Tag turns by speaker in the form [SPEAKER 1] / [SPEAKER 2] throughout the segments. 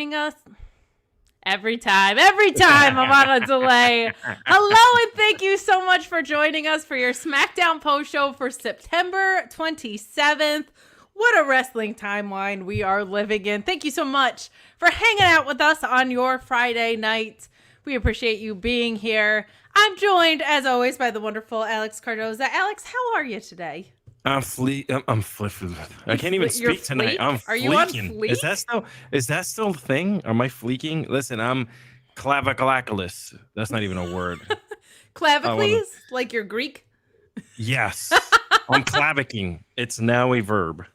[SPEAKER 1] joining us. Every time I'm on a delay. Hello, and thank you so much for joining us for your Smackdown post show for September 27th. What a wrestling timeline we are living in. Thank you so much for hanging out with us on your Friday night. We appreciate you being here. I'm joined, as always, by the wonderful Alex Cardoza. Alex, how are you today?
[SPEAKER 2] I'm flipping. I can't even speak tonight. I'm fleeking.
[SPEAKER 1] Are you on fleek?
[SPEAKER 2] Is that still a thing? Am I fleeking? Listen, I'm claviculaculous. That's not even a word.
[SPEAKER 1] Clavicles? Like you're Greek?
[SPEAKER 2] Yes. I'm clavicking. It's now a verb.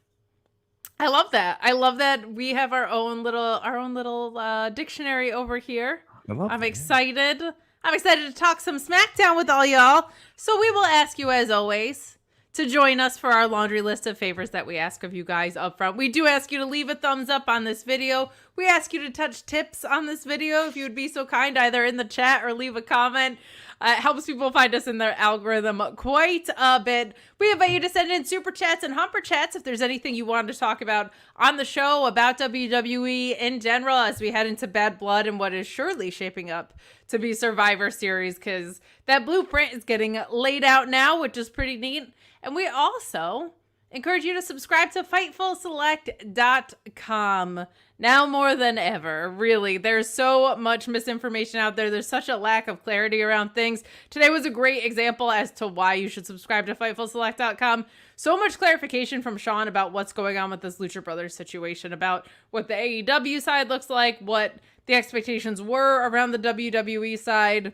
[SPEAKER 1] I love that. We have our own little dictionary over here. I'm excited. I'm excited to talk some Smackdown with all y'all. So we will ask you, as always, to join us for our laundry list of favors that we ask of you guys up front. We do ask you to leave a thumbs up on this video. We ask you to touch tips on this video if you would be so kind, either in the chat or leave a comment. It helps people find us in their algorithm quite a bit. We invite you to send in super chats and humper chats if there's anything you want to talk about on the show, about WWE in general, as we head into Bad Blood and what is surely shaping up to be Survivor Series, because that blueprint is getting laid out now, which is pretty neat. And we also encourage you to subscribe to FightfulSelect.com. Now more than ever, really. There's so much misinformation out there. There's such a lack of clarity around things. Today was a great example as to why you should subscribe to FightfulSelect.com. So much clarification from Sean about what's going on with this Lucha Brothers situation, about what the AEW side looks like, what the expectations were around the WWE side,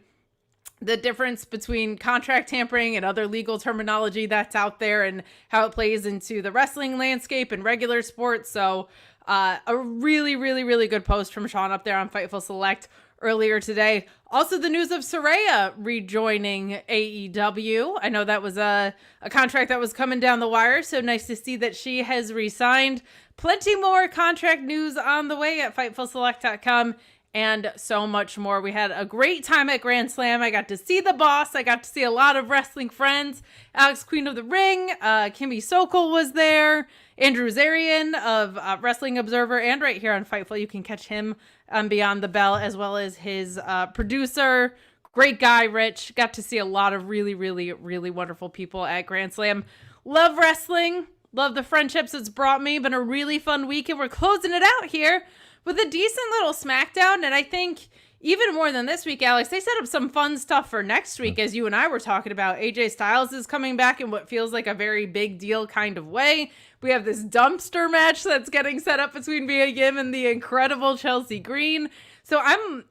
[SPEAKER 1] the difference between contract tampering and other legal terminology that's out there, and how it plays into the wrestling landscape and regular sports. So a really, really, really good post from Sean up there on Fightful Select earlier today. Also, the news of Saraya rejoining AEW. I know that was a contract that was coming down the wire, so nice to see that she has re-signed. Plenty more contract news on the way at FightfulSelect.com. And so much more. We had a great time at Grand Slam. I got to see the boss. I got to see a lot of wrestling friends. Alex, Queen of the Ring. Kimmy Sokol was there. Andrew Zarian of Wrestling Observer. And right here on Fightful, you can catch him on Beyond the Bell, as well as his producer. Great guy, Rich. Got to see a lot of really, really, really wonderful people at Grand Slam. Love wrestling. Love the friendships it's brought me. Been a really fun week, and we're closing it out here with a decent little Smackdown. And I think even more than this week, Alex, they set up some fun stuff for next week. As you and I were talking about, AJ Styles is coming back in what feels like a very big deal kind of way. We have this dumpster match that's getting set up between Mia Yim and the incredible Chelsea Green. So I'm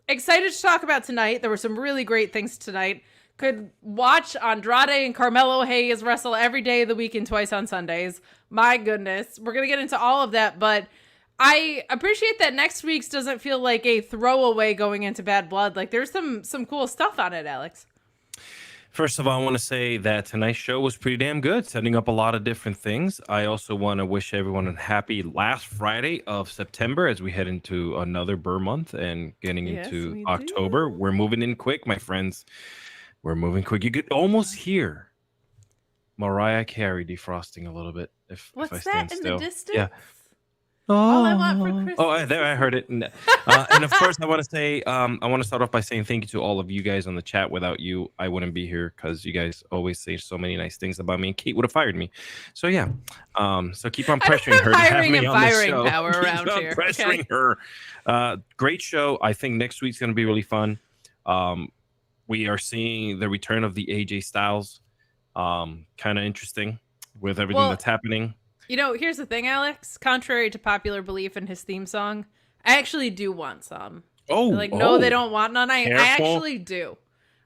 [SPEAKER 1] excited to talk about tonight. There were some really great things tonight. Could watch Andrade and Carmelo Hayes wrestle every day of the week and twice on Sundays. My goodness. We're going to get into all of that, but I appreciate that next week's doesn't feel like a throwaway going into Bad Blood. Like, there's some cool stuff on it, Alex.
[SPEAKER 2] First of all, I want to say that tonight's show was pretty damn good, setting up a lot of different things. I also want to wish everyone a happy last Friday of September as we head into another Burr month and getting into October. We're moving in quick, my friends. We're moving quick. You could almost hear Mariah Carey defrosting a little bit if I stand still.
[SPEAKER 1] The distance?
[SPEAKER 2] Yeah.
[SPEAKER 1] All I want for Christmas.
[SPEAKER 2] Oh, there, I heard it. And of course, I want to say, I want to start off by saying thank you to all of you guys on the chat. Without you, I wouldn't be here, because you guys always say so many nice things about me, and Kate would have fired me. So yeah, so keep on pressuring her to have me on the show.
[SPEAKER 1] Power around
[SPEAKER 2] keep on
[SPEAKER 1] here.
[SPEAKER 2] pressuring her. Great show. I think next week's going to be really fun. We are seeing the return of the AJ Styles. Kind of interesting with everything that's happening.
[SPEAKER 1] You know, here's the thing, Alex. Contrary to popular belief in his theme song, I actually do want some. No, they don't want none. I actually do.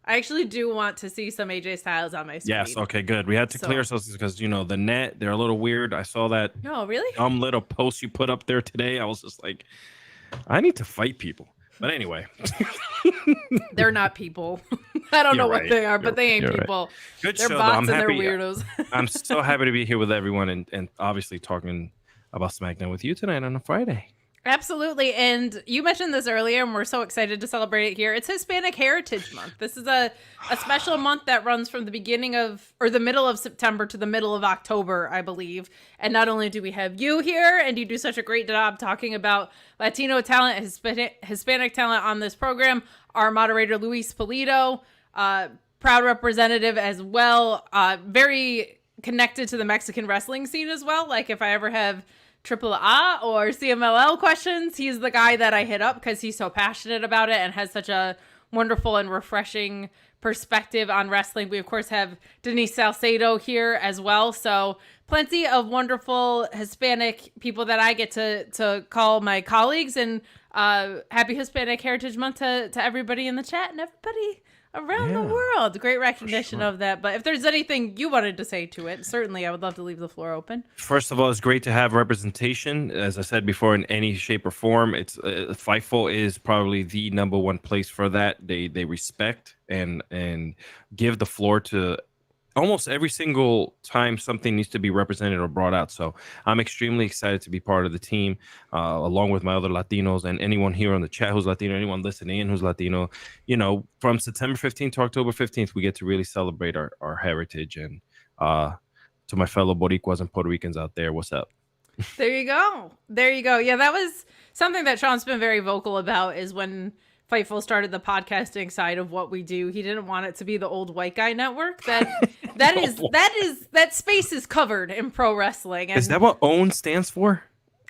[SPEAKER 1] I actually do want to see some AJ Styles on my screen.
[SPEAKER 2] Yes, okay, good. We had to clear ourselves because, you know, the net, they're a little weird. I saw that little post you put up there today. I was just like, I need to fight people. But anyway.
[SPEAKER 1] They're not people. I don't know what they are, but they ain't people.
[SPEAKER 2] Right. Good
[SPEAKER 1] they're
[SPEAKER 2] show,
[SPEAKER 1] bots
[SPEAKER 2] though. I'm
[SPEAKER 1] and
[SPEAKER 2] happy.
[SPEAKER 1] they're weirdos.
[SPEAKER 2] I'm so happy to be here with everyone and obviously talking about SmackDown with you tonight on a Friday.
[SPEAKER 1] Absolutely. And you mentioned this earlier, and we're so excited to celebrate it here. It's Hispanic Heritage Month. This is a special month that runs from the beginning of, or the middle of September to the middle of October, I believe. And not only do we have you here, and you do such a great job talking about Latino talent, Hispanic talent on this program, our moderator, Luis Polito, proud representative as well, very connected to the Mexican wrestling scene as well. Like if I ever have AAA or CMLL questions, he's the guy that I hit up because he's so passionate about it and has such a wonderful and refreshing perspective on wrestling. We, of course, have Denise Salcedo here as well. So plenty of wonderful Hispanic people that I get to call my colleagues. And happy Hispanic Heritage Month to everybody in the chat and everybody around the world. Great recognition of that. But if there's anything you wanted to say to it, certainly I would love to leave the floor open.
[SPEAKER 2] First of all, it's great to have representation. As I said before, in any shape or form, it's Fightful is probably the number one place for that. They respect and give the floor to almost every single time something needs to be represented or brought out. So I'm extremely excited to be part of the team, along with my other Latinos and anyone here on the chat who's Latino, anyone listening in who's Latino. You know, from September 15th to October 15th, we get to really celebrate our heritage. And to my fellow Boricuas and Puerto Ricans out there, what's up?
[SPEAKER 1] There you go. There you go. Yeah, that was something that Sean's been very vocal about, is when Fightful started the podcasting side of what we do. He didn't want it to be the old white guy network. That space is covered in pro wrestling. And
[SPEAKER 2] is that what Owens stands for?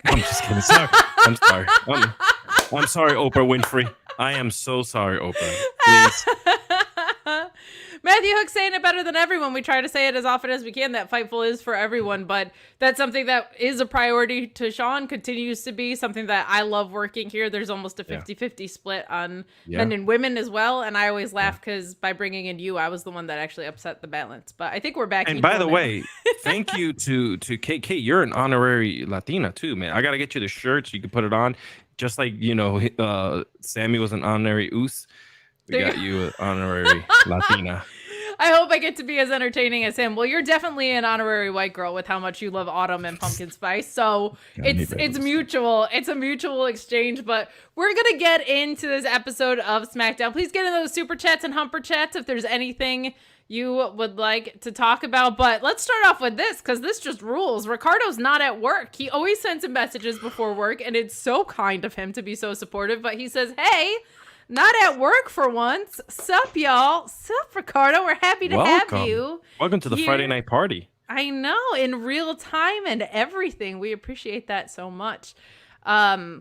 [SPEAKER 2] I'm just kidding. Sorry. I'm sorry. I'm sorry, Oprah Winfrey. I am so sorry, Oprah. Please.
[SPEAKER 1] Matthew Hook saying it better than everyone. We try to say it as often as we can that Fightful is for everyone, but that's something that is a priority to Sean, continues to be something that I love working here. There's almost a 50-50 split on men and women as well, and I always laugh because by bringing in you, I was the one that actually upset the balance. But I think we're back.
[SPEAKER 2] And by the way, thank you to KK. You're an honorary Latina too, man. I got to get you the shirt so you can put it on. Just like, you know, Sammy was an honorary Us. We got you an honorary Latina.
[SPEAKER 1] I hope I get to be as entertaining as him. Well, you're definitely an honorary white girl with how much you love autumn and pumpkin spice. So it's mutual. It's a mutual exchange. But we're going to get into this episode of Smackdown. Please get in those super chats and humper chats if there's anything you would like to talk about. But let's start off with this, because this just rules. Ricardo's not at work. He always sends him messages before work, and it's so kind of him to be so supportive. But he says, hey, not at work for once. Sup, y'all? Sup, Ricardo? We're happy to have you.
[SPEAKER 2] Welcome to the Friday night party.
[SPEAKER 1] I know, in real time and everything. We appreciate that so much. I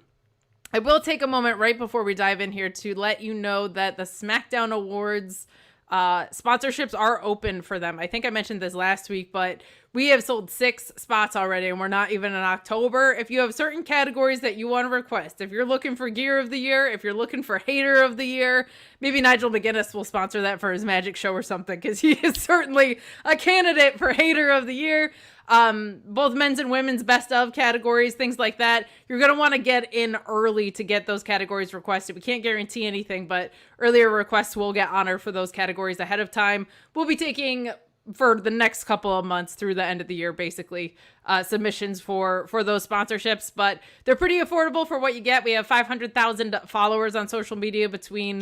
[SPEAKER 1] will take a moment right before we dive in here to let you know that the Smackdown Awards sponsorships are open for them. I think I mentioned this last week, but we have sold 6 spots already, and we're not even in October. If you have certain categories that you want to request, if you're looking for Gear of the Year, if you're looking for Hater of the Year, maybe Nigel McGuinness will sponsor that for his magic show or something, because he is certainly a candidate for Hater of the Year. Both men's and women's best of categories, things like that. You're going to want to get in early to get those categories requested. We can't guarantee anything, but earlier requests will get honored for those categories ahead of time. We'll be taking, for the next couple of months through the end of the year, basically, submissions for those sponsorships, but they're pretty affordable for what you get. We have 500,000 followers on social media between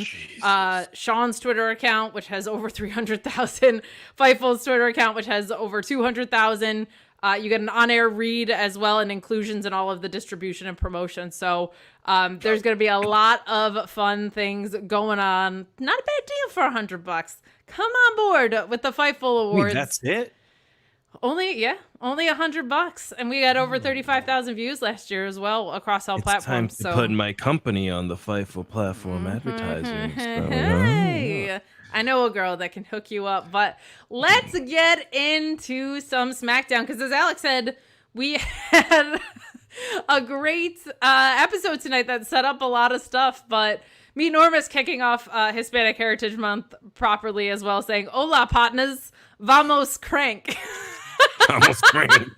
[SPEAKER 1] Sean's Twitter account, which has over 300,000, Fightful's Twitter account, which has over 200,000. You get an on-air read as well, and inclusions in all of the distribution and promotion. So there's going to be a lot of fun things going on. Not a bad deal for $100. Come on board with the Fightful Awards.
[SPEAKER 2] Wait, that's it?
[SPEAKER 1] Only $100, and we had over 35,000 views last year as well across all platforms.
[SPEAKER 2] It's time to put my company on the Fightful platform advertising.
[SPEAKER 1] Hey, I know a girl that can hook you up, but let's get into some Smackdown, because as Alex said, we had a great episode tonight that set up a lot of stuff, but Meet Normus kicking off Hispanic Heritage Month properly as well, saying, "Hola, partners, vamos crank."
[SPEAKER 2] Vamos crank.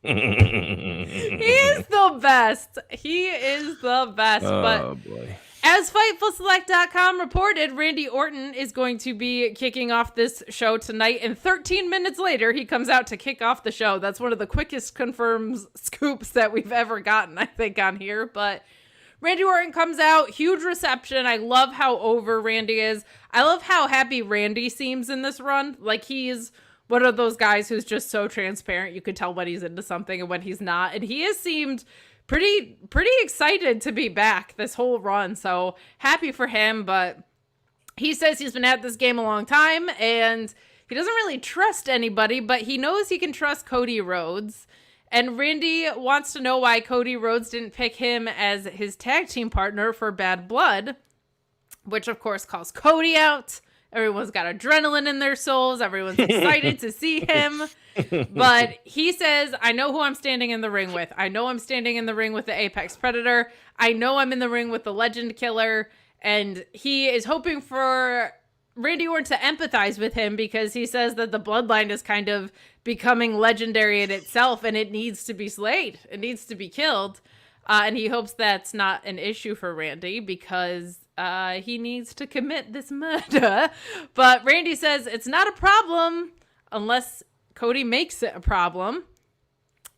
[SPEAKER 1] He is the best. He is the best.
[SPEAKER 2] Oh,
[SPEAKER 1] but
[SPEAKER 2] boy.
[SPEAKER 1] As FightfulSelect.com reported, Randy Orton is going to be kicking off this show tonight, and 13 minutes later, he comes out to kick off the show. That's one of the quickest confirmed scoops that we've ever gotten, I think, on here. But Randy Orton comes out, huge reception. I love how over Randy is. I love how happy Randy seems in this run. Like, he's one of those guys who's just so transparent. You could tell when he's into something and when he's not. And he has seemed pretty excited to be back this whole run. So happy for him. But he says he's been at this game a long time and he doesn't really trust anybody, but he knows he can trust Cody Rhodes. And Randy wants to know why Cody Rhodes didn't pick him as his tag team partner for Bad Blood, which of course calls Cody out. Everyone's got adrenaline in their souls. Everyone's excited to see him. But he says, I know who I'm standing in the ring with. I know I'm standing in the ring with the Apex Predator. I know I'm in the ring with the Legend Killer. And he is hoping for Randy Orton to empathize with him because he says that the Bloodline is kind of becoming legendary in itself and it needs to be slayed. It needs to be killed. And he hopes that's not an issue for Randy because he needs to commit this murder. But Randy says it's not a problem unless Cody makes it a problem.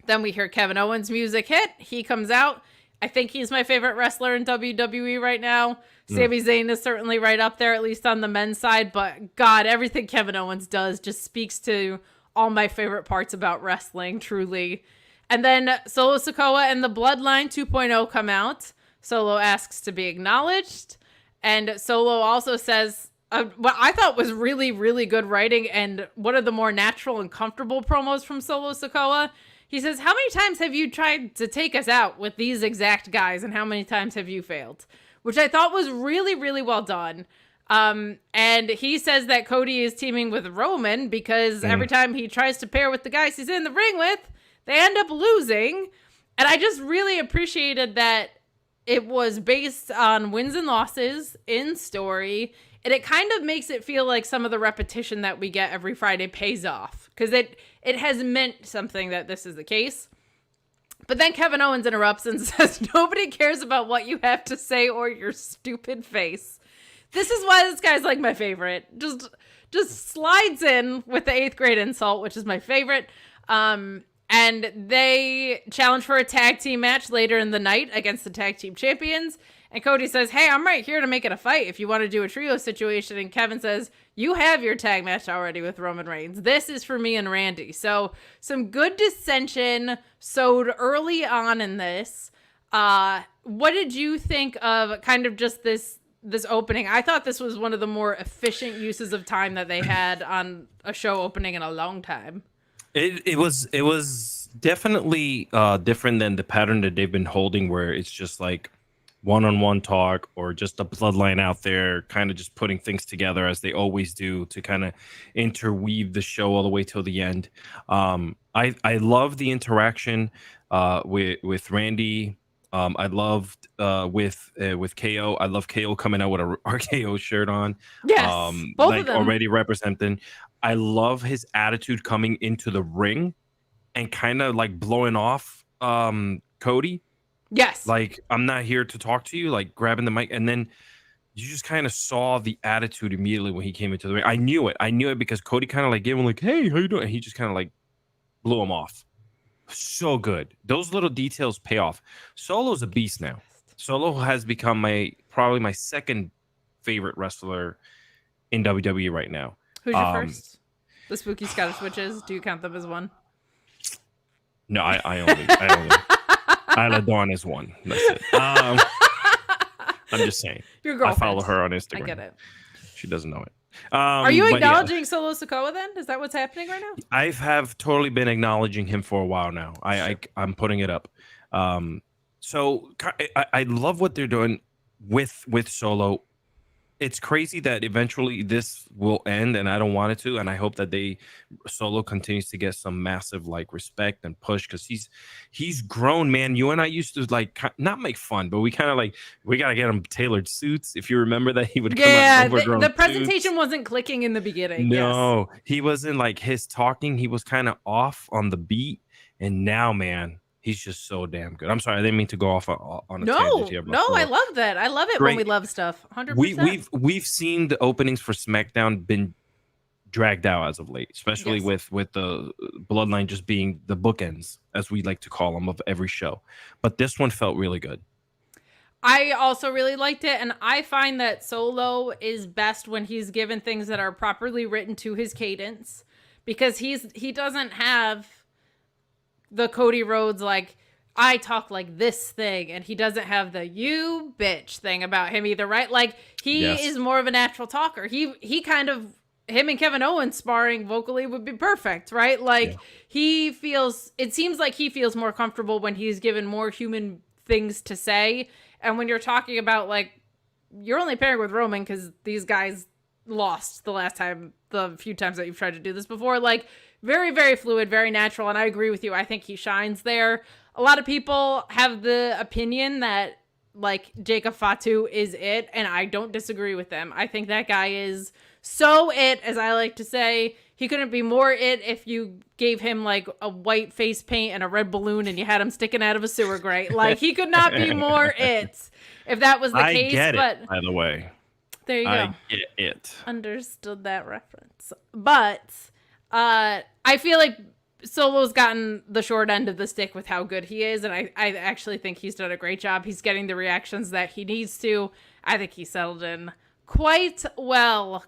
[SPEAKER 1] Then we hear Kevin Owens' music hit. He comes out. I think he's my favorite wrestler in WWE right now. Sami Zayn is certainly right up there, at least on the men's side. But God, everything Kevin Owens does just speaks to all my favorite parts about wrestling, truly. And then Solo Sikoa and the Bloodline 2.0 come out. Solo asks to be acknowledged. And Solo also says what I thought was really, really good writing and one of the more natural and comfortable promos from Solo Sikoa. He says, how many times have you tried to take us out with these exact guys and how many times have you failed? Which I thought was really, really well done. And he says that Cody is teaming with Roman because every time he tries to pair with the guys he's in the ring with, they end up losing. And I just really appreciated that it was based on wins and losses in story. And it kind of makes it feel like some of the repetition that we get every Friday pays off. Because it has meant something that this is the case. But then Kevin Owens interrupts and says, nobody cares about what you have to say or your stupid face. This is why this guy's like my favorite. Just slides in with the 8th grade insult, which is my favorite. And they challenge for a tag team match later in the night against the tag team champions. And Cody says, hey, I'm right here to make it a fight if you want to do a trio situation. And Kevin says, you have your tag match already with Roman Reigns. This is for me and Randy. So some good dissension sowed early on in this. What did you think of kind of just this opening? I thought this was one of the more efficient uses of time that they had on a show opening in a long time.
[SPEAKER 2] It was definitely different than the pattern that they've been holding where it's just like one-on-one talk or just a Bloodline out there kind of just putting things together as they always do to kind of interweave the show all the way till the end. I love the interaction with Randy. I loved with KO. I love KO coming out with a RKO shirt on.
[SPEAKER 1] Yes, both
[SPEAKER 2] like
[SPEAKER 1] of them
[SPEAKER 2] already representing. I love his attitude coming into the ring and kind of like blowing off Cody.
[SPEAKER 1] Yes.
[SPEAKER 2] Like, I'm not here to talk to you, like grabbing the mic. And then you just kind of saw the attitude immediately when he came into the ring. I knew it because Cody kind of like gave him like, hey, how you doing? And he just kind of like blew him off. So good. Those little details pay off. Solo's a beast now. Solo has become probably my second favorite wrestler in WWE right now.
[SPEAKER 1] Who's your first? The Spooky Scottish Witches. Do you count them as one?
[SPEAKER 2] No, I only Isla Dawn is one. That's it. I'm just saying.
[SPEAKER 1] Your girlfriend.
[SPEAKER 2] I follow her on Instagram.
[SPEAKER 1] I get it.
[SPEAKER 2] She doesn't know it.
[SPEAKER 1] Are you acknowledging Solo Sikoa then? Is that what's happening right now?
[SPEAKER 2] I have totally been acknowledging him for a while now. I'm putting it up. So I love what they're doing with Solo. It's crazy that eventually this will end, and I don't want it to. And I hope that Solo continues to get some massive like respect and push because he's grown, man. You and I used to like not make fun, but we kind of like we gotta get him tailored suits. If you remember that he would come out in overgrown
[SPEAKER 1] the presentation wasn't clicking in the beginning.
[SPEAKER 2] No, he wasn't like his talking. He was kind of off on the beat, and now, man. He's just so damn good. I'm sorry, I didn't mean to go off on a tangent here.
[SPEAKER 1] No, I love that. I love it when we love stuff.
[SPEAKER 2] 100%. We've seen the openings for SmackDown been dragged out as of late, especially with the Bloodline just being the bookends, as we like to call them, of every show. But this one felt really good.
[SPEAKER 1] I also really liked it, and I find that Solo is best when he's given things that are properly written to his cadence, because he doesn't have the Cody Rhodes like I talk like this thing, and he doesn't have the you bitch thing about him either, right? Like he is more of a natural talker. He kind of him and Kevin Owens sparring vocally would be perfect, right? Like it seems like he feels more comfortable when he's given more human things to say. And when you're talking about like, you're only pairing with Roman because these guys lost the few times that you've tried to do this before, like very, very fluid, very natural. And I agree with you. I think he shines there. A lot of people have the opinion that like Jacob Fatu is it. And I don't disagree with them. I think that guy is so it, as I like to say. He couldn't be more it if you gave him like a white face paint and a red balloon and you had him sticking out of a sewer grate. Like he could not be more it if that was the case.
[SPEAKER 2] Get
[SPEAKER 1] but
[SPEAKER 2] it, by the way.
[SPEAKER 1] There you go.
[SPEAKER 2] I get it.
[SPEAKER 1] Understood that reference. But I feel like Solo's gotten the short end of the stick with how good he is. And I actually think he's done a great job. He's getting the reactions that he needs to. I think he settled in quite well.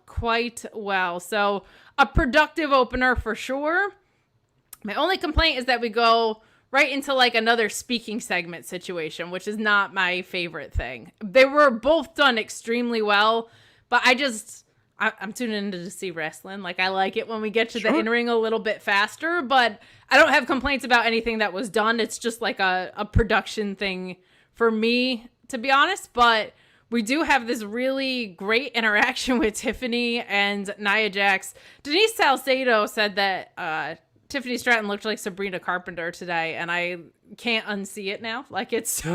[SPEAKER 1] So a productive opener for sure. My only complaint is that we go right into like another speaking segment situation, which is not my favorite thing. They were both done extremely well, but I'm tuning in to see wrestling. Like I like it when we get to the in-ring a little bit faster, but I don't have complaints about anything that was done. It's just like a production thing for me, to be honest. But we do have this really great interaction with Tiffany and Nia Jax. Denise Salcedo said that Tiffany Stratton looked like Sabrina Carpenter today, and I can't unsee it now. Like it's so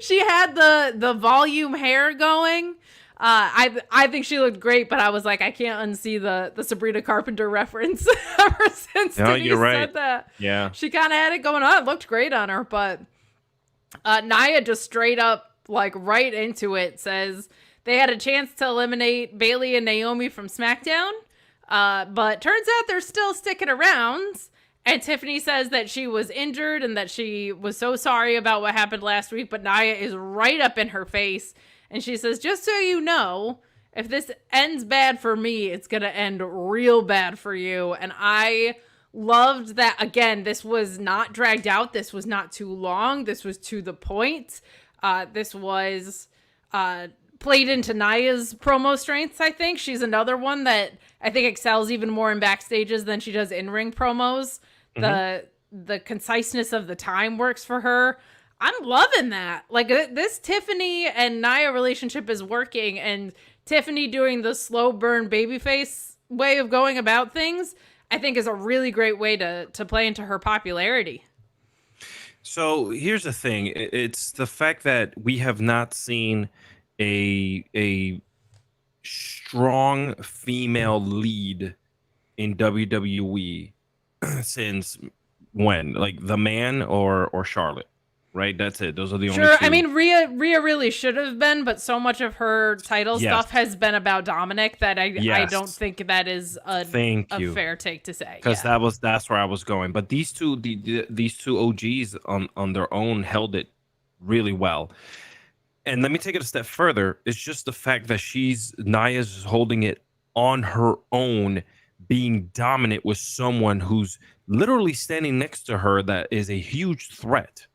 [SPEAKER 1] she had the volume hair going. I think she looked great, but I was like, I can't unsee the Sabrina Carpenter reference ever since Denise said that.
[SPEAKER 2] Yeah.
[SPEAKER 1] She kind of had it going on. It looked great on her, but Nia just straight up, like right into it, says they had a chance to eliminate Bayley and Naomi from Smackdown, but turns out they're still sticking around. And Tiffany says that she was injured and that she was so sorry about what happened last week, but Nia is right up in her face. And she says, just so you know, if this ends bad for me, it's going to end real bad for you. And I loved that. Again, this was not dragged out. This was not too long. This was to the point. This was played into Nia's promo strengths, I think. She's another one that I think excels even more in backstages than she does in-ring promos. The conciseness of the time works for her. I'm loving that. Like this Tiffany and Nia relationship is working, and Tiffany doing the slow burn babyface way of going about things, I think is a really great way to play into her popularity.
[SPEAKER 2] So here's the thing. It's the fact that we have not seen a strong female lead in WWE since when? Like The Man or Charlotte, right? That's it. Those are the only two.
[SPEAKER 1] I mean, Rhea really should have been, but so much of her title stuff has been about Dominic that I don't think that is a fair take to say.
[SPEAKER 2] Because that's where I was going. But these two OGs on their own held it really well. And let me take it a step further. It's just the fact that Nia's holding it on her own, being dominant with someone who's literally standing next to her that is a huge threat.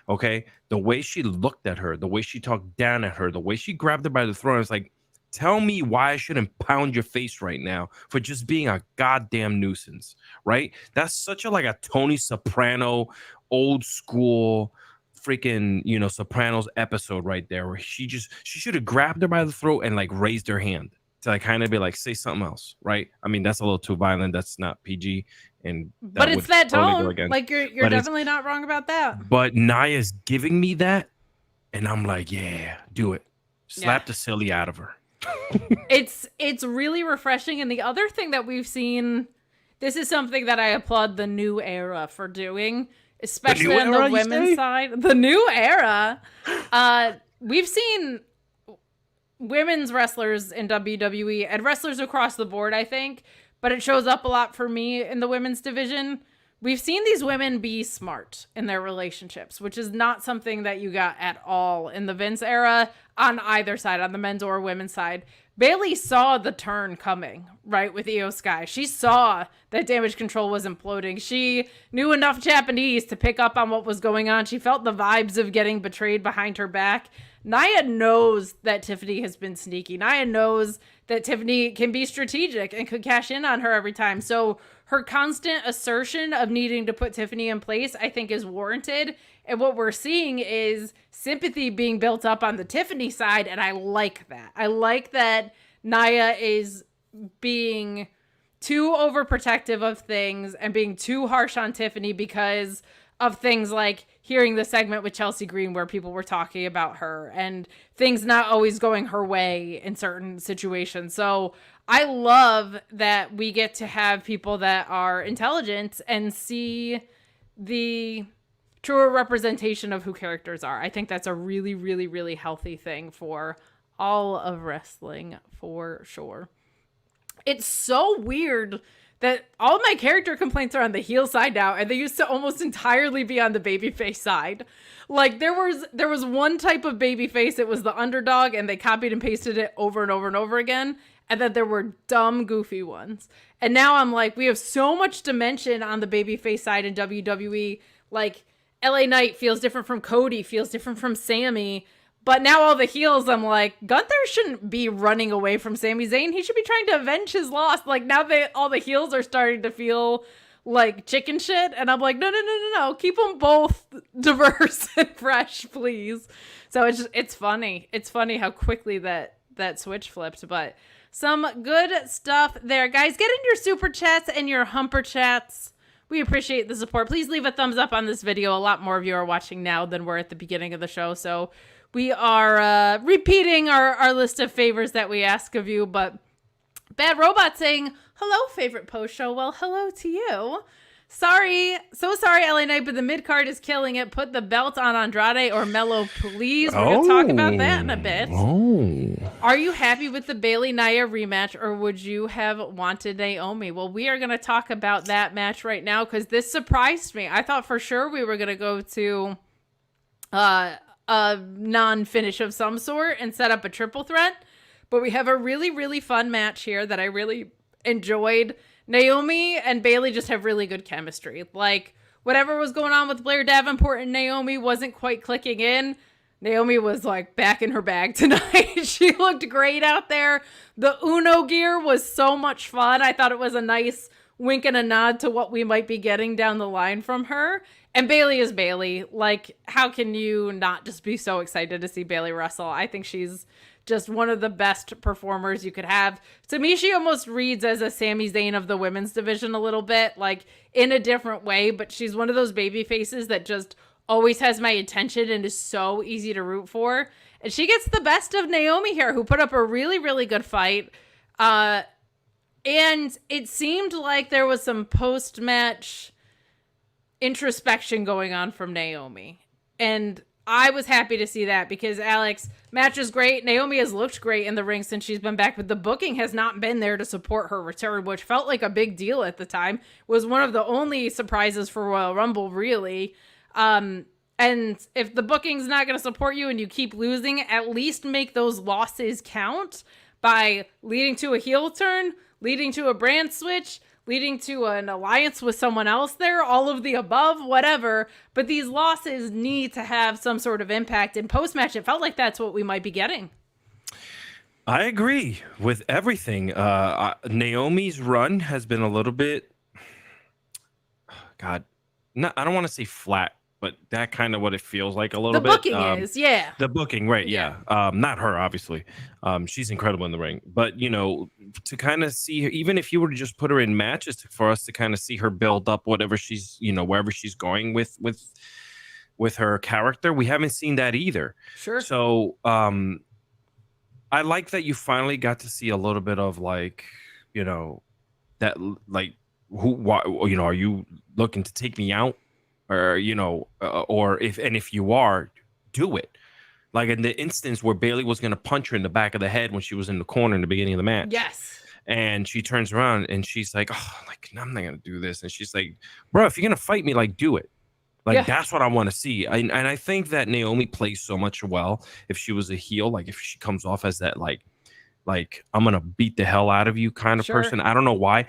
[SPEAKER 2] Okay, the way she looked at her, the way she talked down at her, the way she grabbed her by the throat, it's like, tell me why I shouldn't pound your face right now for just being a goddamn nuisance, right? That's such a Tony Soprano, old school, freaking Sopranos episode right there, where she should have grabbed her by the throat and raised her hand to kind of be like, say something else, right? I mean, that's a little too violent. That's not PG.
[SPEAKER 1] But it's that tone. Like you're definitely not wrong about that.
[SPEAKER 2] But Nia's giving me that, and I'm like, yeah, do it. Slap the silly out of her.
[SPEAKER 1] It's really refreshing. And the other thing that we've seen, this is something that I applaud the new era for doing, especially on the women's side. The new era. We've seen women's wrestlers in WWE and wrestlers across the board, I think, but it shows up a lot for me in the women's division we've seen these women be smart in their relationships, which is not something that you got at all in the Vince era on either side, on the men's or women's side. Bayley saw the turn coming, right, with Io Sky. She saw that Damage Control was imploding. She knew enough Japanese to pick up on what was going on. She felt the vibes of getting betrayed behind her back. Nia knows that Tiffany has been sneaky. Nia knows that Tiffany can be strategic and could cash in on her every time. So her constant assertion of needing to put Tiffany in place, I think, is warranted. And what we're seeing is sympathy being built up on the Tiffany side, and I like that. I like that Nia is being too overprotective of things and being too harsh on Tiffany because of things like hearing the segment with Chelsea Green where people were talking about her and things not always going her way in certain situations. So I love that we get to have people that are intelligent and see the truer representation of who characters are. I think that's a really, really, really healthy thing for all of wrestling, for sure. It's so weird that all my character complaints are on the heel side now, and they used to almost entirely be on the babyface side. Like there was one type of babyface, it was the underdog, and they copied and pasted it over and over and over again. And then there were dumb, goofy ones. And now I'm like, we have so much dimension on the babyface side in WWE. Like LA Knight feels different from Cody, feels different from Sammy. But now all the heels, I'm like, Gunther shouldn't be running away from Sami Zayn. He should be trying to avenge his loss. Like now all the heels are starting to feel like chicken shit. And I'm like, no. Keep them both diverse and fresh, please. So it's funny. It's funny how quickly that switch flipped. But some good stuff there. Guys, get in your super chats and your humper chats. We appreciate the support. Please leave a thumbs up on this video. A lot more of you are watching now than were at the beginning of the show. So we are repeating our list of favors that we ask of you. But Bad Robot saying, hello, favorite post show. Well, hello to you. Sorry, LA Knight, but the mid-card is killing it. Put the belt on Andrade or Melo, please. We're going to talk about that in a bit. Are you happy with the Bayley-Nia rematch, or would you have wanted Naomi? Well, we are going to talk about that match right now because this surprised me. I thought for sure we were going to go to a non-finish of some sort and set up a triple threat, but we have a really, really fun match here that I really enjoyed. Naomi and Bayley just have really good chemistry. Like, whatever was going on with Blair Davenport and Naomi wasn't quite clicking in. Naomi was, like, back in her bag tonight. She looked great out there. The Uno gear was so much fun. I thought it was a nice wink and a nod to what we might be getting down the line from her. And Bayley is Bayley. Like, how can you not just be so excited to see Bayley wrestle? I think she's just one of the best performers you could have. To me, she almost reads as a Sami Zayn of the women's division a little bit, like in a different way, but she's one of those baby faces that just always has my attention and is so easy to root for. And she gets the best of Naomi here, who put up a really, really good fight. And it seemed like there was some post-match introspection going on from Naomi. And I was happy to see that because Alex, match is great. Naomi has looked great in the ring since she's been back, but the booking has not been there to support her return, which felt like a big deal at the time. It was one of the only surprises for Royal Rumble, really. And if the booking's not going to support you and you keep losing, at least make those losses count by leading to a heel turn, leading to a brand switch, leading to an alliance with someone else there, all of the above, whatever. But these losses need to have some sort of impact. In post-match, it felt like that's what we might be getting.
[SPEAKER 2] I agree with everything. Naomi's run has been a little bit, I don't want to say flat, but that kind of what it feels like a little bit.
[SPEAKER 1] The booking is, yeah.
[SPEAKER 2] The booking, right, yeah. Not her, obviously. She's incredible in the ring. But, to kind of see her, even if you were to just put her in matches for us to kind of see her build up whatever she's, wherever she's going with her character, we haven't seen that either.
[SPEAKER 1] Sure.
[SPEAKER 2] So I like that you finally got to see a little bit of like, that like, are you looking to take me out? Or or if you are, do it. Like in the instance where Bayley was going to punch her in the back of the head when she was in the corner in the beginning of the match.
[SPEAKER 1] Yes.
[SPEAKER 2] And she turns around and she's like, oh, like, I'm not gonna do this. And she's like, bro, if you're gonna fight me, like, do it. Like, that's what I want to see. And I think that Naomi plays so much well if she was a heel, like if she comes off as that like I'm gonna beat the hell out of you kind of person. I don't know why.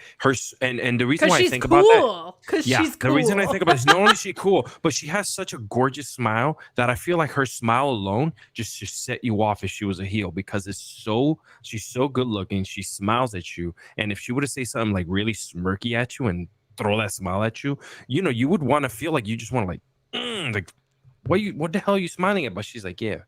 [SPEAKER 2] And the reason why I think about that,
[SPEAKER 1] because she's cool.
[SPEAKER 2] The reason I think about it is not only is she cool, but she has such a gorgeous smile that I feel like her smile alone just should set you off if she was a heel, because she's so good looking. She smiles at you, and if she would have say something like really smirky at you and throw that smile at you, you would want to feel like you just want to like what the hell are you smiling at? But she's like, yeah.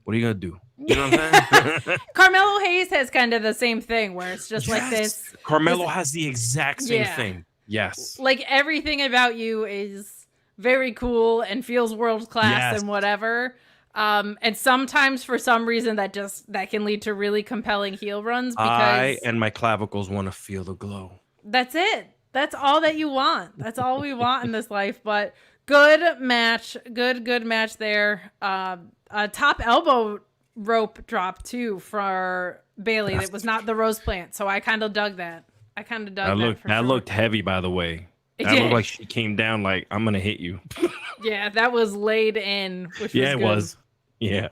[SPEAKER 2] What are you gonna do? You know what I'm saying?
[SPEAKER 1] Carmelo Hayes has kind of the same thing where it's just like this.
[SPEAKER 2] Carmelo has the exact same thing. Yes.
[SPEAKER 1] Like everything about you is very cool and feels world class and whatever. And sometimes for some reason that can lead to really compelling heel runs because
[SPEAKER 2] I and my clavicles want to feel the glow.
[SPEAKER 1] That's it. That's all that you want. That's all we want in this life. But good match. Good match there. A top elbow rope drop too for Bayley. That was not the rose plant, so I kind of dug that. That
[SPEAKER 2] looked heavy, by the way. That looked like she came down like, I'm gonna hit you.
[SPEAKER 1] Yeah, that was laid in. Which was good.
[SPEAKER 2] It was. Yeah.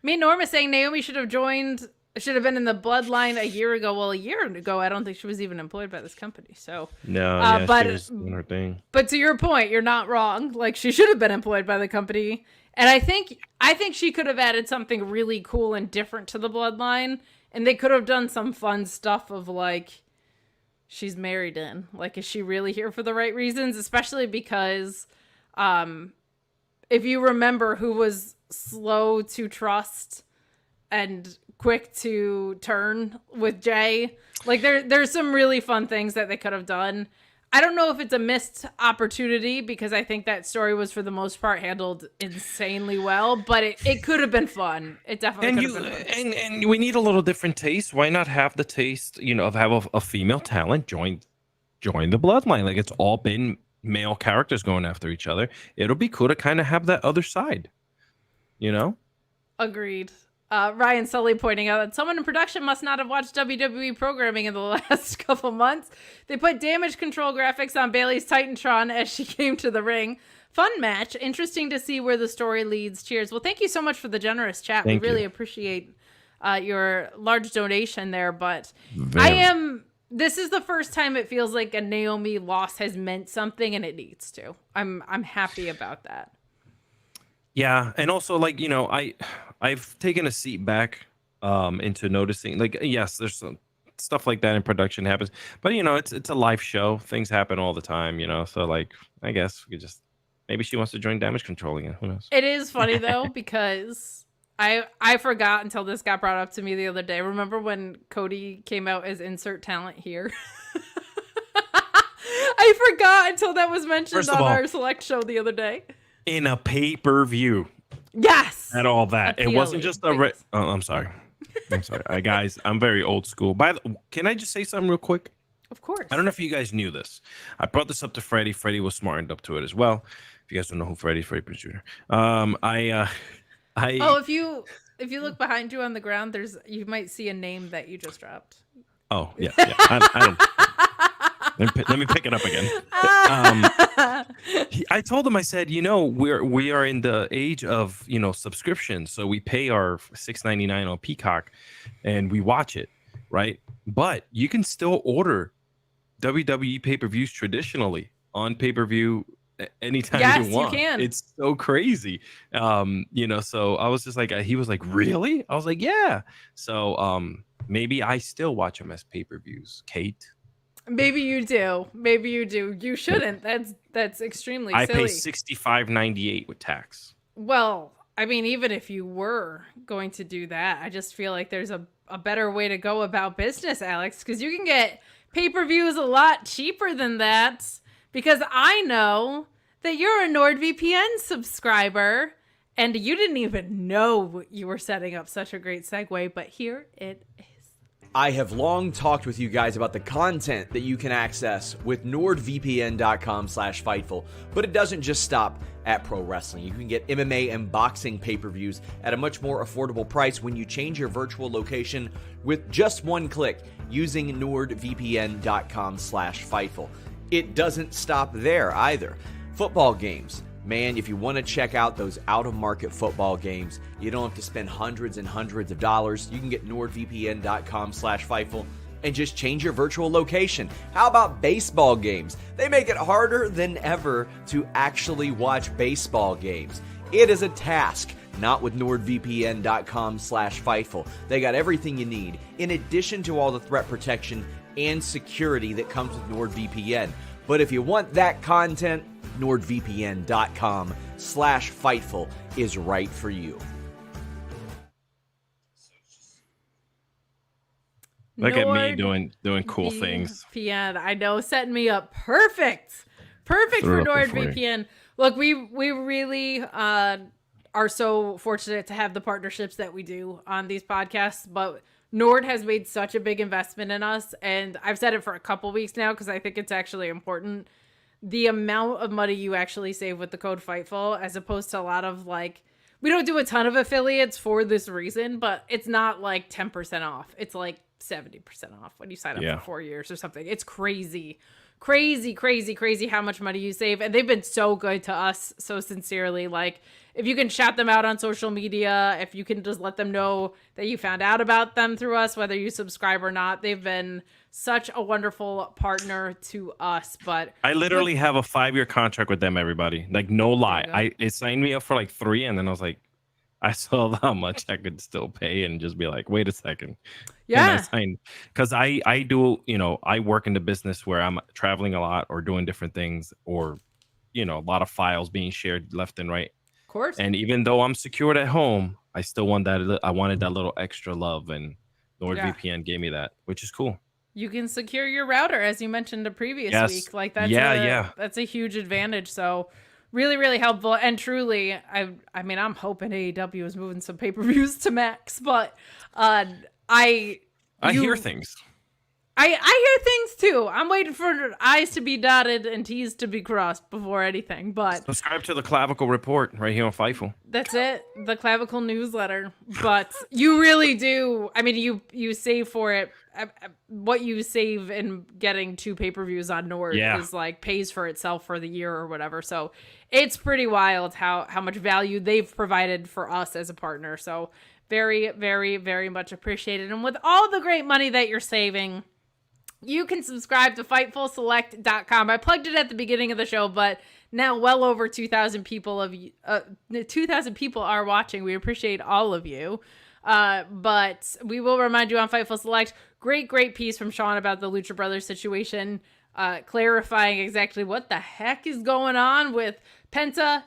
[SPEAKER 1] Me and Norma saying Naomi should have been in the Bloodline a year ago. Well, a year ago, I don't think she was even employed by this company. So
[SPEAKER 2] no, she was doing her thing.
[SPEAKER 1] But to your point, you're not wrong. Like, she should have been employed by the company. And I think she could have added something really cool and different to the Bloodline, and they could have done some fun stuff of like, she's married in. Like, is she really here for the right reasons? Especially because, if you remember who was slow to trust and quick to turn with Jay, like there's some really fun things that they could have done. I don't know if it's a missed opportunity because I think that story was for the most part handled insanely well, but it could have been fun. It definitely could have been fun.
[SPEAKER 2] And we need a little different taste. Why not have the taste, of have a female talent join the Bloodline? Like, it's all been male characters going after each other. It'll be cool to kind of have that other side,
[SPEAKER 1] Agreed. Ryan Sully pointing out that someone in production must not have watched WWE programming in the last couple months. They put damage control graphics on Bayley's Titantron as she came to the ring. Fun match. Interesting to see where the story leads. Cheers. Well, thank you so much for the generous chat. We really appreciate your large donation there. But this is the first time it feels like a Naomi loss has meant something, and it needs to. I'm happy about that.
[SPEAKER 2] Yeah, and also, like, I've taken a seat back into noticing, like, yes, there's some stuff like that in production happens, but it's a live show. Things happen all the time, so, like, I guess we could just, maybe she wants to join Damage Control again. Who knows?
[SPEAKER 1] It is funny though, because I forgot until this got brought up to me the other day. Remember when Cody came out as insert talent here? I forgot until that was mentioned on our select show the other day.
[SPEAKER 2] In a pay-per-view.
[SPEAKER 1] Yes.
[SPEAKER 2] And all that. It wasn't just a... I'm sorry. Guys, I'm very old school. Can I just say something real quick?
[SPEAKER 1] Of course.
[SPEAKER 2] I don't know if you guys knew this. I brought this up to Freddie. Freddie was smartened up to it as well. If you guys don't know who Freddie Prinze Jr.
[SPEAKER 1] if you look behind you on the ground, you might see a name that you just dropped.
[SPEAKER 2] Oh, yeah. I don't... Let me pick it up again. I told him, I said, we are in the age of, subscriptions. So we pay our $6.99 on Peacock and we watch it, right? But you can still order WWE pay-per-views traditionally on pay-per-view anytime you want. Yes, you can. It's so crazy. So I was just like, he was like, really? I was like, yeah. So maybe I still watch them as pay-per-views, Kate.
[SPEAKER 1] Maybe you do. You shouldn't. That's extremely silly.
[SPEAKER 2] I pay $65.98 with tax.
[SPEAKER 1] Well, I mean, even if you were going to do that, I just feel like there's a better way to go about business, Alex, because you can get pay-per-views a lot cheaper than that. Because I know that you're a NordVPN subscriber, and you didn't even know you were setting up such a great segue, but here it is.
[SPEAKER 3] I have long talked with you guys about the content that you can access with nordvpn.com/Fightful, but it doesn't just stop at pro wrestling. You can get MMA and boxing pay-per-views at a much more affordable price when you change your virtual location with just one click using nordvpn.com/Fightful. It doesn't stop there either. Football games. Man, if you want to check out those out-of-market football games, you don't have to spend hundreds and hundreds of dollars. You can get nordvpn.com/Fightful and just change your virtual location. How about baseball games? They make it harder than ever to actually watch baseball games. It is a task, not with nordvpn.com/Fightful. They got everything you need, in addition to all the threat protection and security that comes with NordVPN. But if you want that content, nordvpn.com/Fightful is right for you.
[SPEAKER 2] Look at me doing cool things.
[SPEAKER 1] VPN, I know, setting me up perfect for NordVPN. Look, we really are so fortunate to have the partnerships that we do on these podcasts, but Nord has made such a big investment in us, and I've said it for a couple weeks now because I think it's actually important. The amount of money you actually save with the code FIGHTFUL, as opposed to a lot of, like, we don't do a ton of affiliates for this reason, but it's not like 10% off. It's like 70% off when you sign up for 4 years or something. It's crazy how much money you save. And they've been so good to us, so sincerely. Like, if you can shout them out on social media, if you can just let them know that you found out about them through us, whether you subscribe or not, they've been such a wonderful partner to us. But
[SPEAKER 2] I literally have a 5-year contract with them, everybody. Like, no lie. It signed me up for like 3, and then I was like, I saw how much I could still pay and just be like, wait a second.
[SPEAKER 1] Yeah.
[SPEAKER 2] Because I do, I work in the business where I'm traveling a lot or doing different things, or, a lot of files being shared left and right.
[SPEAKER 1] Of course.
[SPEAKER 2] And even though I'm secured at home, I still want that. I wanted that little extra love, and NordVPN gave me that, which is cool.
[SPEAKER 1] You can secure your router, as you mentioned the previous week. Like, that's that's a huge advantage. So really, really helpful. And truly, I mean, I'm hoping AEW is moving some pay-per-views to Max, but I
[SPEAKER 2] hear things.
[SPEAKER 1] I hear things too. I'm waiting for I's to be dotted and T's to be crossed before anything. But
[SPEAKER 2] subscribe to the Clavicle Report right here on Fightful.
[SPEAKER 1] That's it, the Clavicle newsletter. But you really do. I mean, you save for it. What you save in getting 2 pay-per-views on Nord is like pays for itself for the year or whatever. So it's pretty wild how much value they've provided for us as a partner. So very, very, very much appreciated. And with all the great money that you're saving, you can subscribe to FightfulSelect.com. I plugged it at the beginning of the show, but now well over 2,000 people are watching. We appreciate all of you. But we will remind you on Fightful Select, great piece from Sean about the Lucha Brothers situation, clarifying exactly what the heck is going on with Penta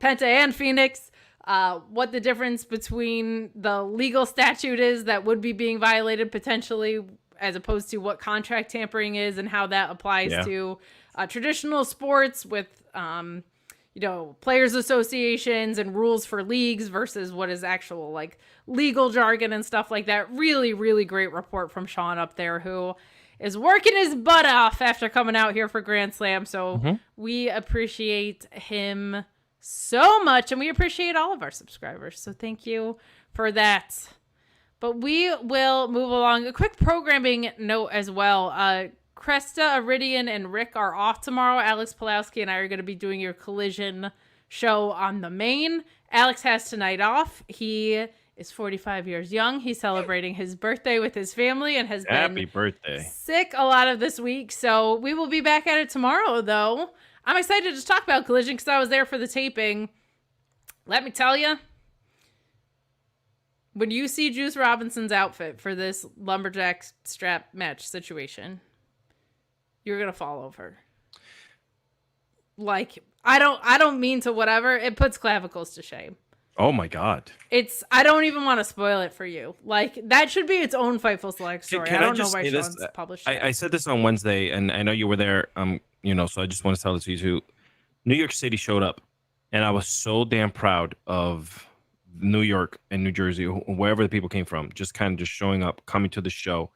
[SPEAKER 1] and Phoenix, what the difference between the legal statute is that would be being violated potentially, as opposed to what contract tampering is, and how that applies to traditional sports with, players associations and rules for leagues versus what is actual like legal jargon and stuff like that. Really, really great report from Sean up there, who is working his butt off after coming out here for Grand Slam. So we appreciate him so much, and we appreciate all of our subscribers. So thank you for that. But we will move along. A quick programming note as well. Cresta, Iridian, and Rick are off tomorrow. Alex Pulowski and I are going to be doing your Collision show on the main. Alex has tonight off. He is 45 years young. He's celebrating his birthday with his family and has been sick a lot of this week. So we will be back at it tomorrow, though. I'm excited to talk about Collision because I was there for the taping. Let me tell you, when you see Juice Robinson's outfit for this lumberjack strap match situation, you're going to fall over. Like, I don't mean to whatever. It puts clavicles to shame.
[SPEAKER 2] Oh my God.
[SPEAKER 1] I don't even want to spoil it for you. Like, that should be its own Fightful Select story. I don't know why Sean's published it.
[SPEAKER 2] I said this on Wednesday, and I know you were there, so I just want to tell it to you too. New York City showed up, and I was so damn proud of New York and New Jersey, wherever the people came from, just kind of just showing up, coming to the show.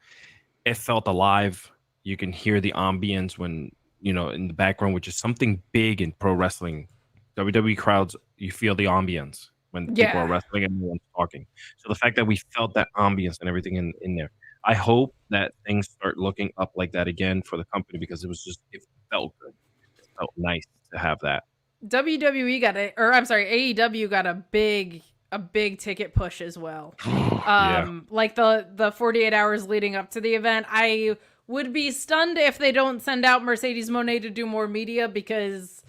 [SPEAKER 2] It felt alive. You can hear the ambience when, in the background, which is something big in pro wrestling. WWE crowds, you feel the ambience when people are wrestling and no one's talking. So the fact that we felt that ambience and everything in there, I hope that things start looking up like that again for the company, because it felt good. It felt nice to have that.
[SPEAKER 1] AEW got a big ticket push as well. Like the 48 hours leading up to the event. I would be stunned if they don't send out Mercedes Moné to do more media, because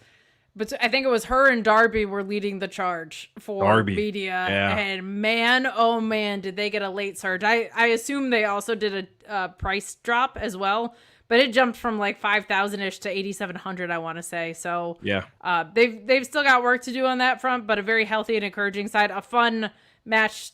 [SPEAKER 1] I think it was her and Darby were leading the charge for media.
[SPEAKER 2] Yeah.
[SPEAKER 1] And man, oh man, did they get a late surge. I assume they also did a price drop as well, but it jumped from like 5,000-ish to 8,700, I want to say. So
[SPEAKER 2] yeah,
[SPEAKER 1] they've still got work to do on that front, but a very healthy and encouraging side. A fun match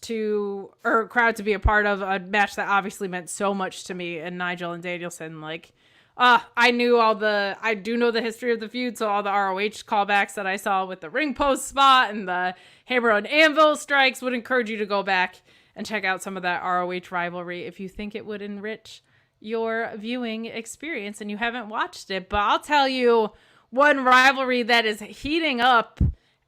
[SPEAKER 1] crowd to be a part of, a match that obviously meant so much to me and Nigel and Danielson. Like, I do know the history of the feud, so all the ROH callbacks that I saw with the ring post spot and the hammer and anvil strikes would encourage you to go back and check out some of that ROH rivalry if you think it would enrich your viewing experience and you haven't watched it. But I'll tell you one rivalry that is heating up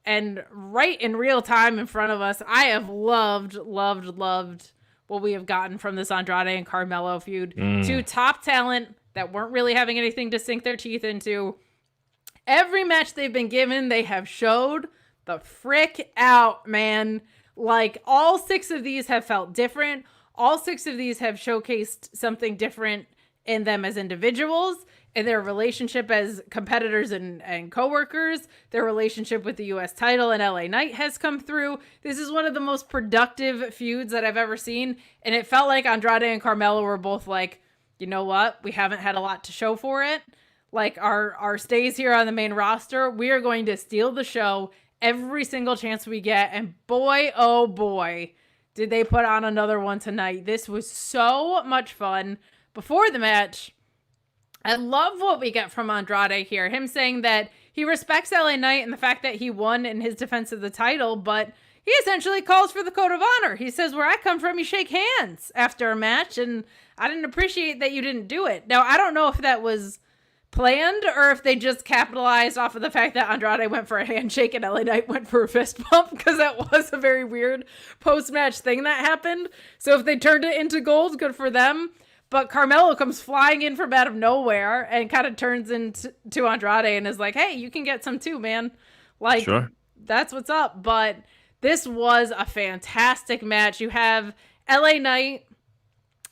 [SPEAKER 1] and right in real time in front of us. I have loved what we have gotten from this Andrade and Carmelo feud. Two top talent that weren't really having anything to sink their teeth into. Every match they've been given, they have showed the frick out, man. Like, all 6 of these have felt different. All 6 of these have showcased something different in them as individuals, in their relationship as competitors and co-workers. Their relationship with the U.S. title and LA Knight has come through. This is one of the most productive feuds that I've ever seen. And it felt like Andrade and Carmelo were both like, you know what? We haven't had a lot to show for it. Like, our stays here on the main roster, we are going to steal the show every single chance we get. And boy, oh boy, did they put on another one tonight. This was so much fun. Before the match, I love what we get from Andrade here. Him saying that he respects LA Knight and the fact that he won in his defense of the title, but he essentially calls for the code of honor. He says, where I come from, you shake hands after a match, and I didn't appreciate that you didn't do it. Now, I don't know if that was planned or if they just capitalized off of the fact that Andrade went for a handshake and LA Knight went for a fist bump, because that was a very weird post-match thing that happened. So if they turned it into gold, good for them. But Carmelo comes flying in from out of nowhere and kind of turns into Andrade and is like, hey, you can get some too, man. Like, sure. That's what's up. But this was a fantastic match. You have LA Knight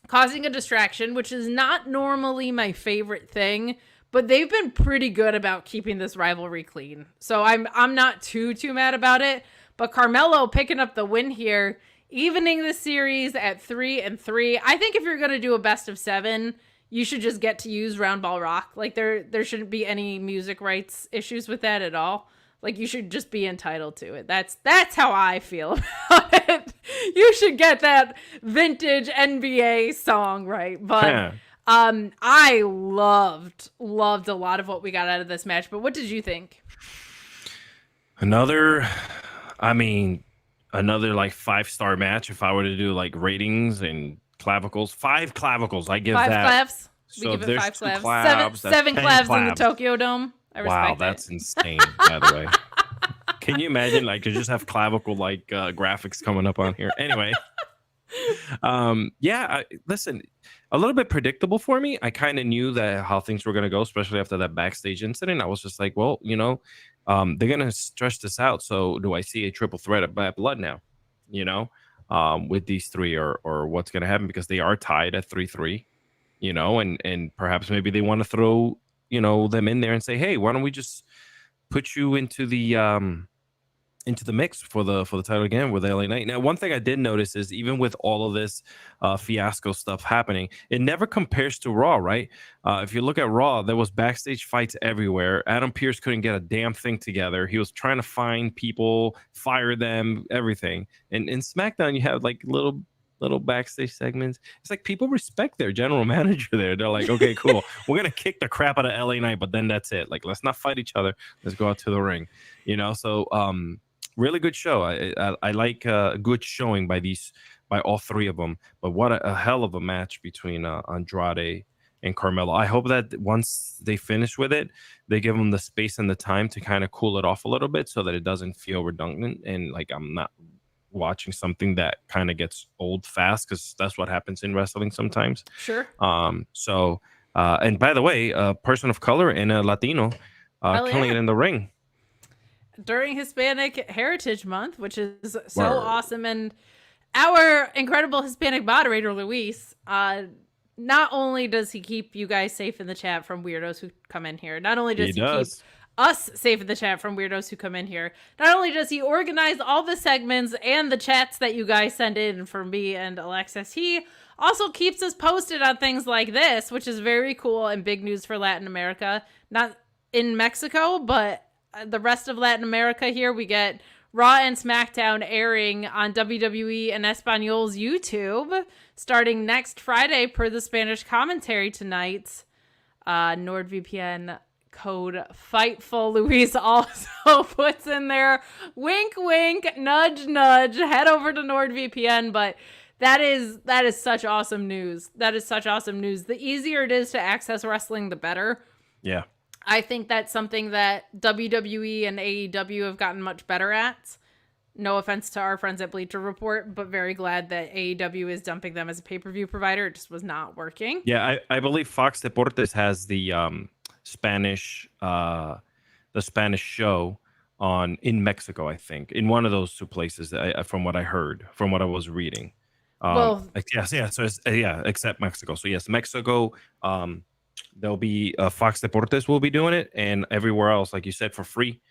[SPEAKER 1] causing a distraction, which is not normally my favorite thing, but they've been pretty good about keeping this rivalry clean. So I'm not too mad about it. But Carmelo picking up the win here, evening the series at 3-3. I think if you're going to do a best of 7, you should just get to use Round Ball Rock. Like, there shouldn't be any music rights issues with that at all. Like, you should just be entitled to it. That's how I feel about it. You should get that vintage NBA song, right? But I loved a lot of what we got out of this match. But what did you think?
[SPEAKER 2] Another like 5-star match. If I were to do like ratings and clavicles, 5 clavicles, I give 5 that.
[SPEAKER 1] 5 clavs.
[SPEAKER 2] So
[SPEAKER 1] we give it 5 clavs.
[SPEAKER 2] Clavs,
[SPEAKER 1] 7 clavs in the Tokyo Dome.
[SPEAKER 2] Wow, that's insane, by the way. Can you imagine, like, to just have clavicle like graphics coming up on here? Anyway, listen, a little bit predictable for me. I kind of knew that how things were going to go, especially after that backstage incident. I was just like, well, they're going to stretch this out. So do I see a triple threat at Bad Blood now, with these 3 or what's going to happen? Because they are tied at 3-3, and perhaps maybe they want to throw, them in there and say, hey, why don't we just put you into the mix for the title again with LA Knight. Now, one thing I did notice is even with all of this fiasco stuff happening, it never compares to Raw, right? If you look at Raw, there was backstage fights everywhere. Adam Pearce couldn't get a damn thing together. He was trying to find people, fire them, everything. And in SmackDown, you have like little backstage segments. It's like people respect their general manager there. They're like, okay, cool. We're going to kick the crap out of LA Knight, but then that's it. Like, let's not fight each other. Let's go out to the ring, So really good show. I like a good showing by all three of them. But what a hell of a match between Andrade and Carmelo. I hope that once they finish with it, they give them the space and the time to kind of cool it off a little bit so that it doesn't feel redundant and like I'm not watching something that kind of gets old fast, because that's what happens in wrestling sometimes.
[SPEAKER 1] Sure.
[SPEAKER 2] And by the way, a person of color and a Latino killing it in the ring
[SPEAKER 1] during Hispanic Heritage Month, which is so awesome. And our incredible Hispanic moderator, Luis, not only does he keep you guys safe in the chat from weirdos who come in here, not only does he keep us safe in the chat from weirdos who come in here, not only does he organize all the segments and the chats that you guys send in for me and Alexis, he also keeps us posted on things like this, which is very cool and big news for Latin America. Not in Mexico, but the rest of Latin America here. We get Raw and Smackdown airing on WWE and Espanol's YouTube starting next Friday per the Spanish commentary tonight. NordVPN code FIGHTFUL. Luis also puts in there, wink, wink, nudge, nudge, head over to NordVPN. But that is such awesome news. That is such awesome news. The easier it is to access wrestling, the better.
[SPEAKER 2] Yeah.
[SPEAKER 1] I think that's something that WWE and AEW have gotten much better at. No offense to our friends at Bleacher Report, but very glad that AEW is dumping them as a pay-per-view provider. It just was not working.
[SPEAKER 2] Yeah, I believe Fox Deportes has the Spanish show in Mexico, I think, in one of those two places, from what I heard, from what I was reading. So it's, except Mexico. So yes, Mexico, there'll be Fox Deportes will be doing it, and everywhere else, like you said, for free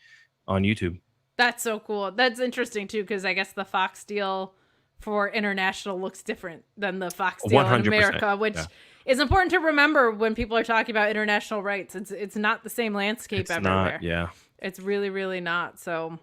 [SPEAKER 2] on YouTube.
[SPEAKER 1] That's so cool. That's interesting too, because I guess the Fox deal for international looks different than the Fox deal in America, which is important to remember when people are talking about international rights. It's not the same landscape everywhere. It's really, really not. So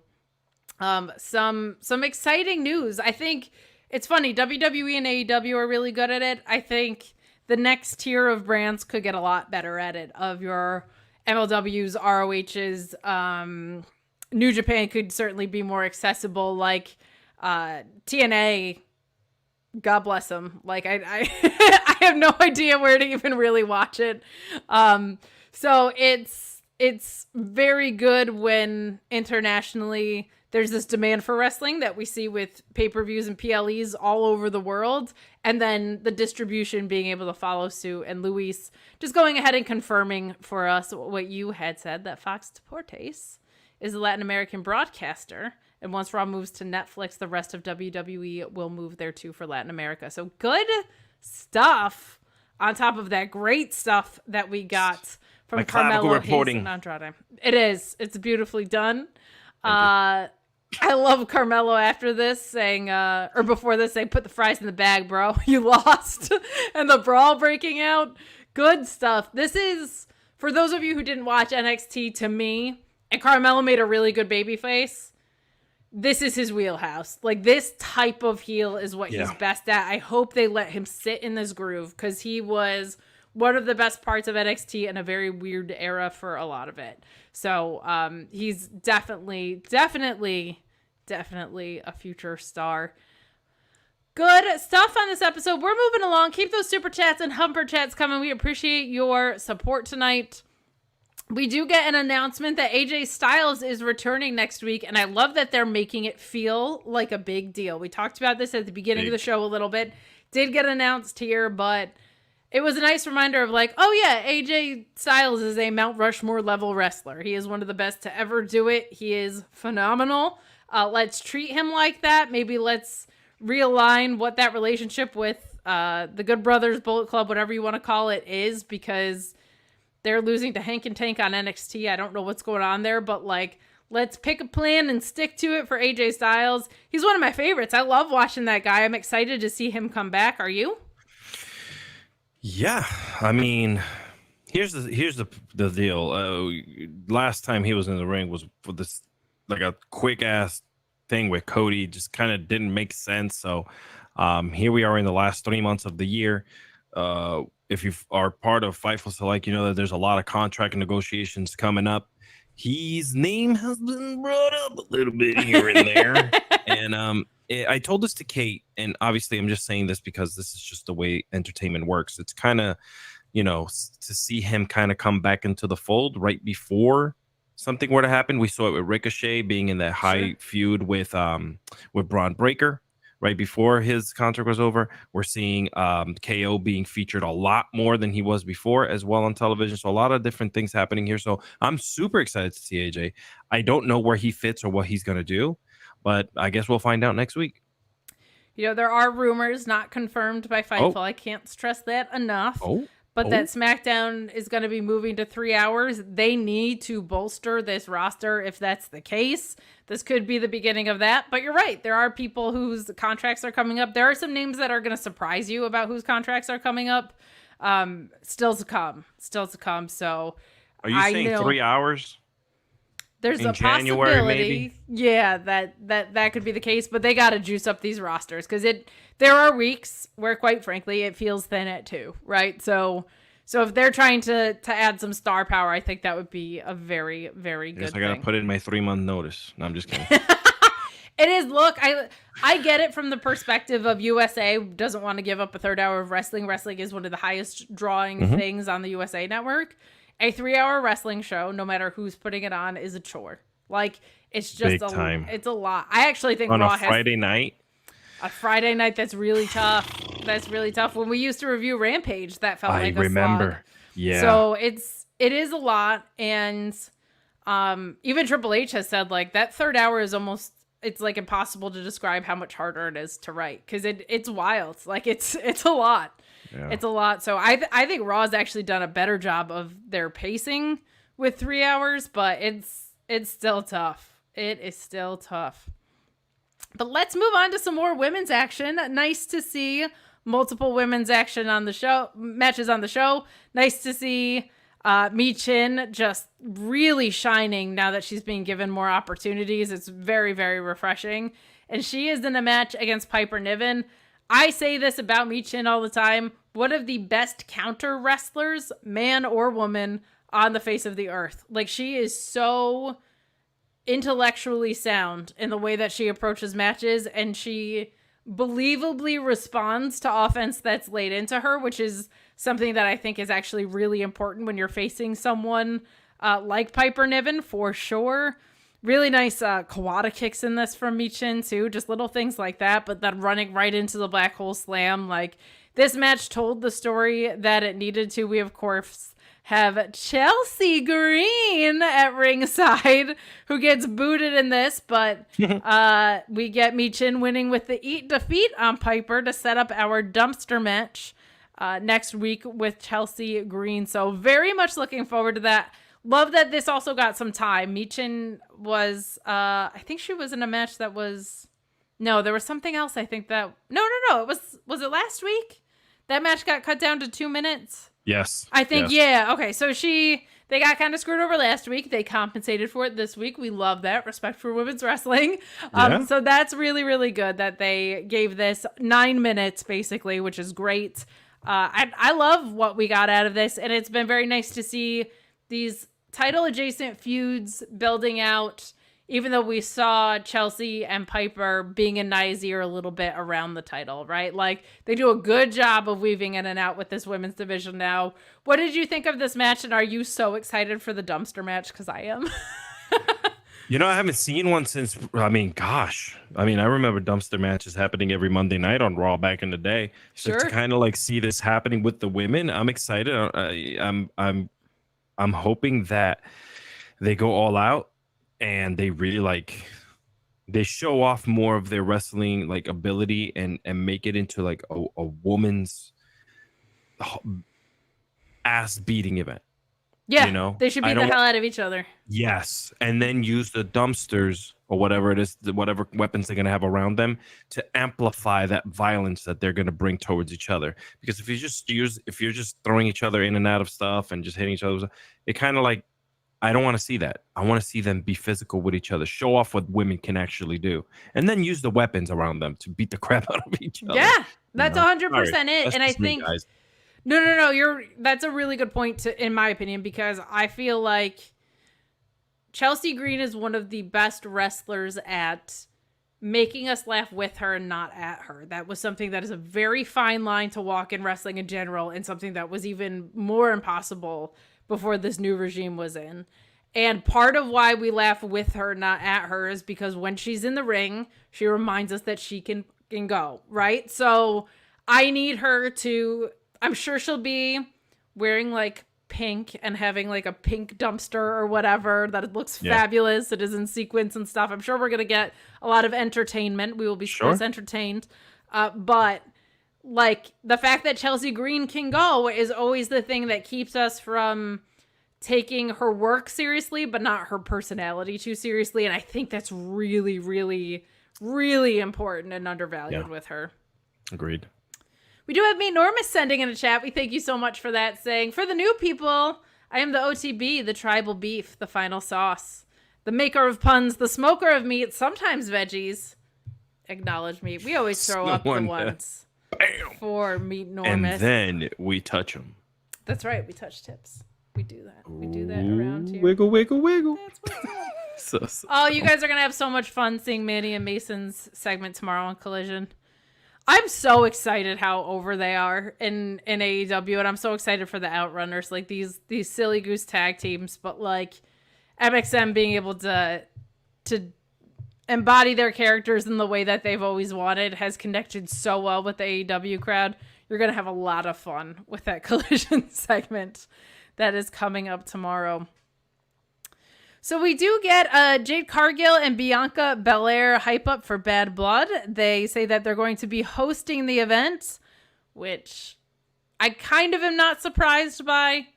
[SPEAKER 1] some exciting news. I think it's funny. WWE and AEW are really good at it. I think the next tier of brands could get a lot better at it. Of your MLWs, ROHs, New Japan could certainly be more accessible. Like TNA, God bless them. Like I I have no idea where to even really watch it. So it's very good when internationally there's this demand for wrestling that we see with pay-per-views and PLEs all over the world, and then the distribution being able to follow suit. And Luis just going ahead and confirming for us what you had said, that Fox Deportes is a Latin American broadcaster, and once Raw moves to Netflix, the rest of WWE will move there too for Latin America. So good stuff on top of that great stuff that we got from Carmelo and Andrade. It is. It's beautifully done. I love Carmelo after this saying, or before this, saying, put the fries in the bag, bro. You lost. And the brawl breaking out. Good stuff. This is, for those of you who didn't watch NXT, to me, and Carmelo made a really good baby face, this is his wheelhouse. Like, this type of heel is what he's best at. I hope they let him sit in this groove, because he was one of the best parts of NXT in a very weird era for a lot of it. So he's definitely a future star. Good stuff on this episode. We're moving along. Keep those super chats and humper chats coming. We appreciate your support tonight. We do get an announcement that AJ Styles is returning next week, and I love that they're making it feel like a big deal. We talked about this at the beginning of the show a little bit. Did get announced here, but it was a nice reminder of like, oh yeah, AJ Styles is a Mount Rushmore level wrestler. He is one of the best to ever do it. He is phenomenal. Let's treat him like that. Maybe let's realign what that relationship with the Good Brothers, Bullet Club, whatever you want to call it, is, because they're losing to Hank and Tank on NXT. I don't know what's going on there, but like, let's pick a plan and stick to it for AJ Styles. He's one of my favorites. I love watching that guy. I'm excited to see him come back. Are you?
[SPEAKER 2] Yeah, I mean, here's the deal. Last time he was in the ring was for this like a quick ass thing with Cody. Just kind of didn't make sense. So here we are in the last 3 months of the year. If you are part of Fightful Select, you know that there's a lot of contract negotiations coming up. his name has been brought up a little bit here and there. And I told this to Kate, and obviously I'm just saying this because this is just the way entertainment works. It's kind of, to see him kind of come back into the fold right before something were to happen. We saw it with Ricochet being in that high feud with Braun Breaker right before his contract was over. We're seeing KO being featured a lot more than he was before as well on television. So a lot of different things happening here. So I'm super excited to see AJ. I don't know where he fits or what he's going to do, but I guess we'll find out next week.
[SPEAKER 1] There are rumors not confirmed by Fightful. I can't stress that enough. But that SmackDown is going to be moving to 3 hours. They need to bolster this roster if that's the case. This could be the beginning of that. But you're right. There are people whose contracts are coming up. There are some names that are going to surprise you about whose contracts are coming up. Still to come. So
[SPEAKER 2] are you saying 3 hours?
[SPEAKER 1] There's a
[SPEAKER 2] January,
[SPEAKER 1] possibility. Maybe? Yeah, that could be the case. But they got to juice up these rosters because there are weeks where, quite frankly, it feels thin at 2, right? So if they're trying to add some star power, I think that would be a very, very good thing.
[SPEAKER 2] I got to put in my 3-month notice. No, I'm just kidding.
[SPEAKER 1] It is. Look, I get it from the perspective of USA doesn't want to give up a 3rd hour of wrestling. Wrestling is one of the highest drawing things on the USA Network. A 3-hour wrestling show, no matter who's putting it on, is a chore. Like, it's just it's a lot. I actually think
[SPEAKER 2] on
[SPEAKER 1] Raw
[SPEAKER 2] a Friday night.
[SPEAKER 1] A Friday night, that's really tough. That's really tough. When we used to review Rampage, that felt like a
[SPEAKER 2] remember.
[SPEAKER 1] slog.
[SPEAKER 2] Yeah.
[SPEAKER 1] So it is a lot, and even Triple H has said like that 3rd hour is almost it's like impossible to describe how much harder it is to write because it's wild. Like it's a lot. Yeah. It's a lot. So I think Raw's actually done a better job of their pacing with 3 hours, but it's still tough. It is still tough. But let's move on to some more women's action. Nice to see multiple women's action on the show, matches on the show. Nice to see Michin just really shining now that she's being given more opportunities. It's very, very refreshing. And she is in a match against Piper Niven. I say this about Michin all the time. One of the best counter wrestlers, man or woman, on the face of the earth. Like, she is so intellectually sound in the way that she approaches matches, and she believably responds to offense that's laid into her, which is something that I think is actually really important when you're facing someone like Piper Niven, for sure. Really nice Kawada kicks in this from Michin, too. Just little things like that, but then running right into the black hole slam. Like, this match told the story that it needed to. We, of course, have Chelsea Green at ringside, who gets booted in this, but we get Michin winning with the defeat on Piper to set up our dumpster match next week with Chelsea Green. So very much looking forward to that. Love that this also got some time. Michin was, I think she was in a match that was, no, there was something else. I think that, no. Was it last week? That match got cut down to 2 minutes.
[SPEAKER 2] Yes.
[SPEAKER 1] I think, yeah. Okay. So they got kind of screwed over last week. They compensated for it this week. We love that. Respect for women's wrestling. So that's really, really good that they gave this 9 minutes basically, which is great. I love what we got out of this, and it's been very nice to see these title adjacent feuds building out, even though we saw Chelsea and Piper being in Nia's ear a little bit around the title, right? Like, they do a good job of weaving in and out with this women's division now. What did you think of this match, and are you so excited for the dumpster match? Because I am.
[SPEAKER 2] I haven't seen one since, I remember dumpster matches happening every Monday night on Raw back in the day. So to kind of like see this happening with the women, I'm excited. I'm hoping that they go all out and they really they show off more of their wrestling like ability and make it into like a woman's ass beating event.
[SPEAKER 1] Yeah, they should beat the hell out of each other.
[SPEAKER 2] Yes, and then use the dumpsters or whatever it is, whatever weapons they're going to have around them to amplify that violence that they're going to bring towards each other. Because if you're just throwing each other in and out of stuff and just hitting each other, it kind of like, I don't want to see that. I want to see them be physical with each other, show off what women can actually do, and then use the weapons around them to beat the crap out of each other.
[SPEAKER 1] Yeah, that's 100% it.
[SPEAKER 2] That's
[SPEAKER 1] and I think
[SPEAKER 2] guys.
[SPEAKER 1] No, that's a really good point in my opinion, because I feel like Chelsea Green is one of the best wrestlers at making us laugh with her and not at her. That was something that is a very fine line to walk in wrestling in general, and something that was even more impossible before this new regime was in. And part of why we laugh with her, not at her, is because when she's in the ring, she reminds us that she can go, right? So I need her to, I'm sure she'll be wearing like pink and having like a pink dumpster or whatever that looks fabulous. It is in sequence and stuff. I'm sure we're going to get a lot of entertainment. We will be sports entertained. But like the fact that Chelsea Green can go is always the thing that keeps us from taking her work seriously, but not her personality too seriously. And I think that's really, really, really important and undervalued with her.
[SPEAKER 2] Agreed.
[SPEAKER 1] We do have Meet Normus sending in a chat. We thank you so much for that, saying, for the new people, I am the OTB, the tribal beef, the final sauce, the maker of puns, the smoker of meat, sometimes veggies. Acknowledge me. We always throw up the ones for Meet Normus.
[SPEAKER 2] And then we touch them.
[SPEAKER 1] That's right. We touch tips. We do that. We do that around here.
[SPEAKER 2] Wiggle, wiggle, wiggle.
[SPEAKER 1] That's what's up. Oh, you guys are going to have so much fun seeing Manny and Mason's segment tomorrow on Collision. I'm so excited how over they are in AEW, and I'm so excited for the Outrunners, like these silly goose tag teams, but like MXM being able to embody their characters in the way that they've always wanted has connected so well with the AEW crowd. You're going to have a lot of fun with that Collision segment that is coming up tomorrow. So we do get Jade Cargill and Bianca Belair hype up for Bad Blood. They say that they're going to be hosting the event, which I kind of am not surprised by.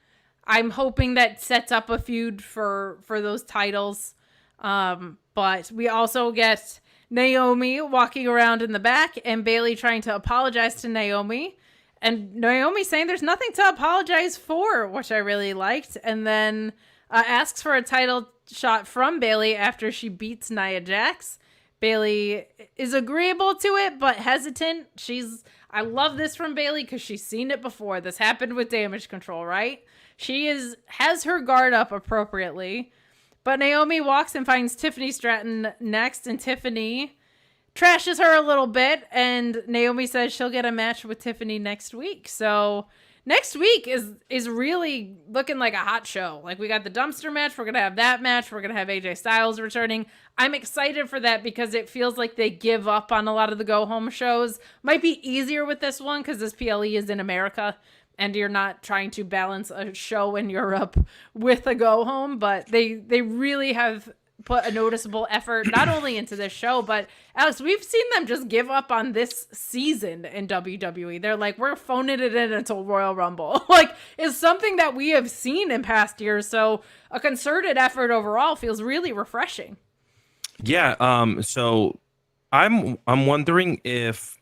[SPEAKER 1] I'm hoping that sets up a feud for those titles. But we also get Naomi walking around in the back and Bayley trying to apologize to Naomi. And Naomi saying there's nothing to apologize for, which I really liked. And then asks for a title shot from Bayley after she beats Nia Jax. Bayley is agreeable to it, but hesitant. I love this from Bayley because she's seen it before. This happened with Damage Control, right? She has her guard up appropriately. But Naomi walks and finds Tiffany Stratton next, and Tiffany trashes her a little bit, and Naomi says she'll get a match with Tiffany next week. So next week is really looking like a hot show. Like, we got the dumpster match. We're going to have that match. We're going to have AJ Styles returning. I'm excited for that because it feels like they give up on a lot of the go-home shows. Might be easier with this one because this PLE is in America and you're not trying to balance a show in Europe with a go-home. But they really have put a noticeable effort not only into this show, but Alex, we've seen them just give up on this season in WWE. They're like, we're phoning it in until Royal Rumble. Like, it's something that we have seen in past years. So a concerted effort overall feels really refreshing.
[SPEAKER 2] Yeah. So I'm wondering if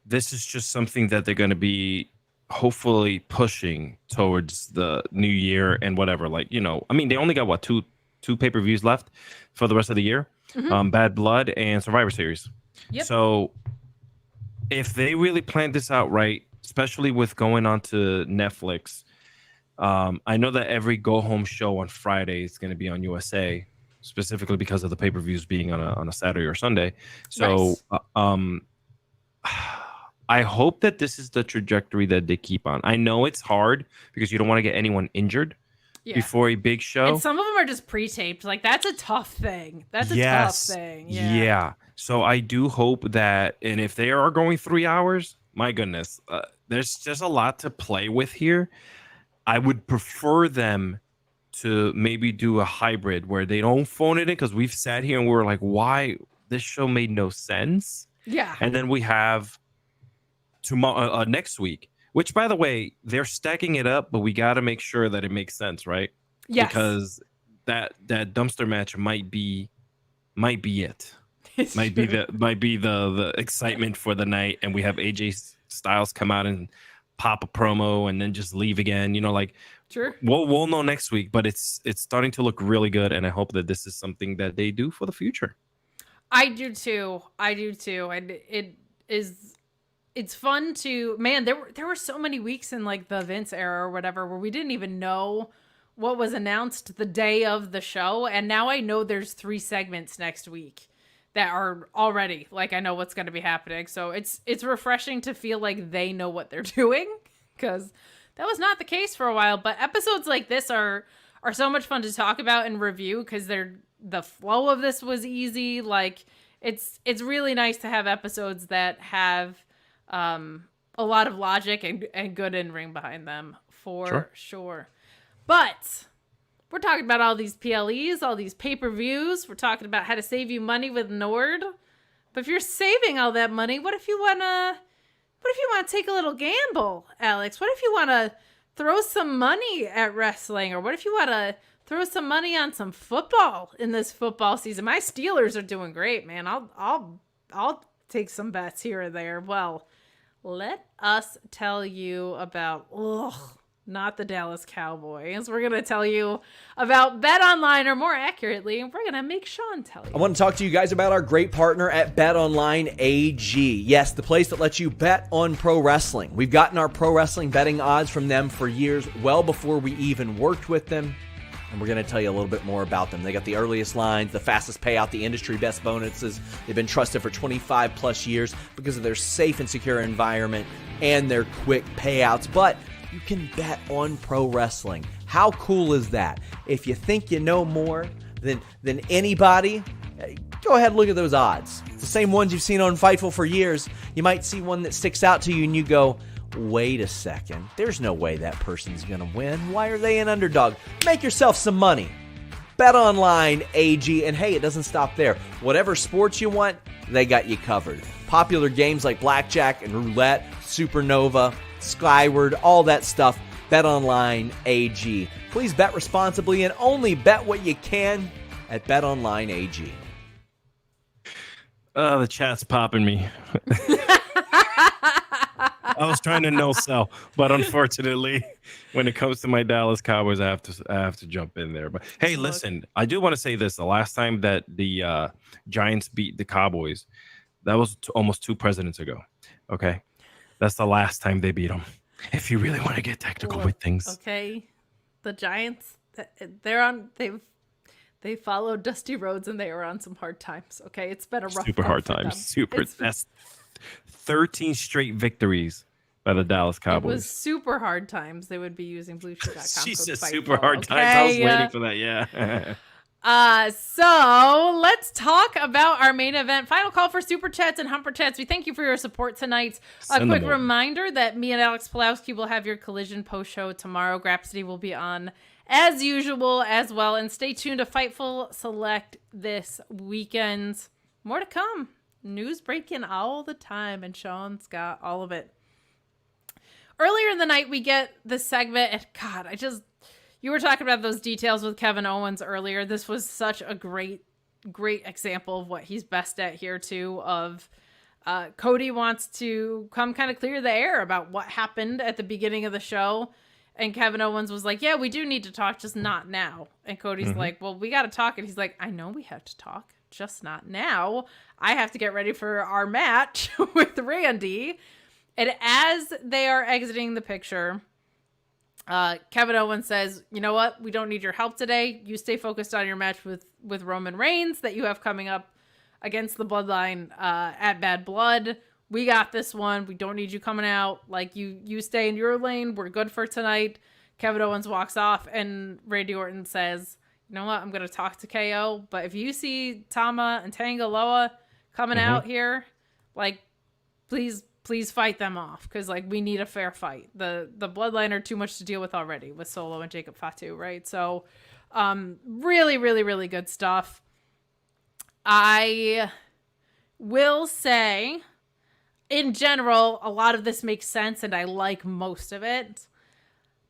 [SPEAKER 2] this is just something that they're going to be hopefully pushing towards the new year and whatever. Like, you know, I mean, they only got two pay-per-views left for the rest of the year. Mm-hmm. Bad Blood and Survivor Series. Yep. So if they really planned this out right, especially with going on to Netflix, I know that every go-home show on Friday is going to be on USA, specifically because of the pay-per-views being on a Saturday or Sunday. So nice. I hope that this is the trajectory that they keep on. I know it's hard because you don't want to get anyone injured before a big show.
[SPEAKER 1] And some of them are just pre-taped. Like, that's a tough thing. That's a tough thing.
[SPEAKER 2] Yeah. So I do hope that, and if they are going 3 hours, my goodness, there's just a lot to play with here. I would prefer them to maybe do a hybrid where they don't phone it in, because we've sat here and we were like, why? This show made no sense.
[SPEAKER 1] Yeah.
[SPEAKER 2] And then we have tomorrow, next week, which, by the way, they're stacking it up, but we got to make sure that it makes sense, right?
[SPEAKER 1] Yes.
[SPEAKER 2] Because that dumpster match might be it. Might be the excitement for the night, and we have AJ Styles come out and pop a promo and then just leave again. You know, like,
[SPEAKER 1] sure.
[SPEAKER 2] We'll know next week, but it's starting to look really good, and I hope that this is something that they do for the future.
[SPEAKER 1] I do too. And it's fun to, man, there were so many weeks in like the Vince era or whatever where we didn't even know what was announced the day of the show, and now I know there's 3 segments next week that are already, like, I know what's going to be happening. So it's refreshing to feel like they know what they're doing, because that was not the case for a while. But episodes like this are so much fun to talk about and review, because the flow of this was easy. Like, it's really nice to have episodes that have a lot of logic and good in-ring behind them, for sure. But we're talking about all these PLEs, all these pay-per-views. We're talking about how to save you money with Nord. But if you're saving all that money, what if you want to take a little gamble, Alex? What if you want to throw some money at wrestling? Or what if you want to throw some money on some football in this football season? My Steelers are doing great, man. I'll take some bets here or there. Well, let us tell you about not the Dallas Cowboys. We're going to tell you about BetOnline, or more accurately, we're going to make Sean tell you.
[SPEAKER 3] I want to talk to you guys about our great partner at BetOnline AG. Yes, the place that lets you bet on pro wrestling. We've gotten our pro wrestling betting odds from them for years, well before we even worked with them. And we're going to tell you a little bit more about them. They got the earliest lines, the fastest payout, the industry best bonuses. They've been trusted for 25 plus years because of their safe and secure environment and their quick payouts. But you can bet on pro wrestling. How cool is that? If you think you know more than anybody, go ahead and look at those odds. It's the same ones you've seen on Fightful for years. You might see one that sticks out to you and you go, wait a second, there's no way that person's going to win. Why are they an underdog? Make yourself some money. BetOnline AG. And hey, it doesn't stop there. Whatever sports you want, they got you covered. Popular games like blackjack and roulette, Supernova, Skyward, all that stuff. BetOnline AG. Please bet responsibly and only bet what you can at BetOnline AG.
[SPEAKER 2] The chat's popping me. I was trying to no sell, but unfortunately, when it comes to my Dallas Cowboys, I have to jump in there. But hey, listen, I do want to say this: the last time that the Giants beat the Cowboys, that was almost 2 presidents ago. Okay, that's the last time they beat them. If you really want to get technical with things,
[SPEAKER 1] okay, the Giants, they followed Dusty Rhodes and they were on some hard times. Okay, it's been a rough,
[SPEAKER 2] super hard times. That's 13 straight victories by the Dallas Cowboys.
[SPEAKER 1] It was super hard times. They would be using blueshirt.com.
[SPEAKER 2] She said super hard times. I was waiting for that. Yeah.
[SPEAKER 1] So let's talk about our main event. Final call for super chats and humper chats. We thank you for your support tonight. A quick reminder that me and Alex Pulowski will have your Collision post show tomorrow. Grapsity will be on as usual as well. And stay tuned to Fightful Select this weekend. More to come. News breaking all the time, and Sean's got all of it. Earlier in the night, we get this segment, and God, you were talking about those details with Kevin Owens earlier. This was such a great example of what he's best at here, too, of Cody wants to come kind of clear the air about what happened at the beginning of the show, and Kevin Owens was like, yeah, we do need to talk, just not now. And Cody's like, well, we got to talk, and he's like, I know we have to talk, just not now. I have to get ready for our match with Randy. And as they are exiting the picture, Kevin Owens says, you know what? We don't need your help today. You stay focused on your match with Roman Reigns that you have coming up against the Bloodline at Bad Blood. We got this one. We don't need you coming out. Like, you stay in your lane. We're good for tonight. Kevin Owens walks off, and Randy Orton says, you know what? I'm going to talk to KO, but if you see Tama and Tanga Loa coming out here, like, please fight them off, because like we need a fair fight. The Bloodline are too much to deal with already with Solo and Jacob Fatu, right? So really, really, really good stuff. I will say, in general, a lot of this makes sense, and I like most of it.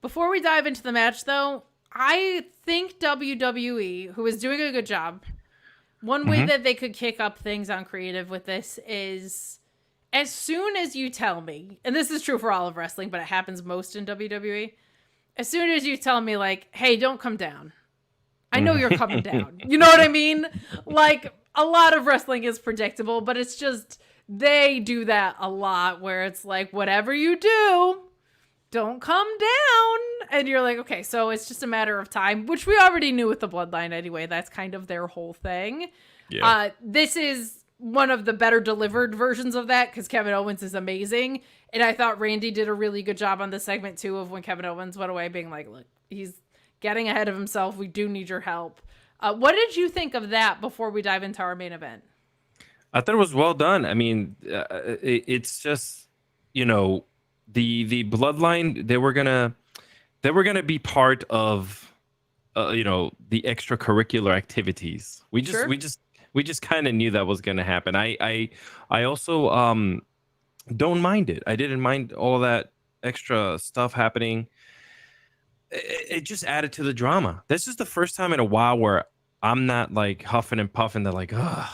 [SPEAKER 1] Before we dive into the match, though, I think WWE, who is doing a good job, one way that they could kick up things on creative with this is, as soon as you tell me, and this is true for all of wrestling, but it happens most in WWE, as soon as you tell me, like, hey, don't come down. I know you're coming down. You know what I mean? Like, a lot of wrestling is predictable, but it's just, they do that a lot where it's like, whatever you do, don't come down. And you're like, okay, so it's just a matter of time, which we already knew with the Bloodline anyway. That's kind of their whole thing. Yeah. This is one of the better delivered versions of that because Kevin Owens is amazing. And I thought Randy did a really good job on the segment too of when Kevin Owens went away being like, look, he's getting ahead of himself. We do need your help. What did you think of that before we dive into our main event?
[SPEAKER 2] I thought it was well done. I mean, it's just, you know, the Bloodline, they were gonna be part of, you know, the extracurricular activities. We just kind of knew that was gonna happen. I also don't mind it. I didn't mind all that extra stuff happening. It just added to the drama. This is the first time in a while where I'm not like huffing and puffing. They're like, ugh.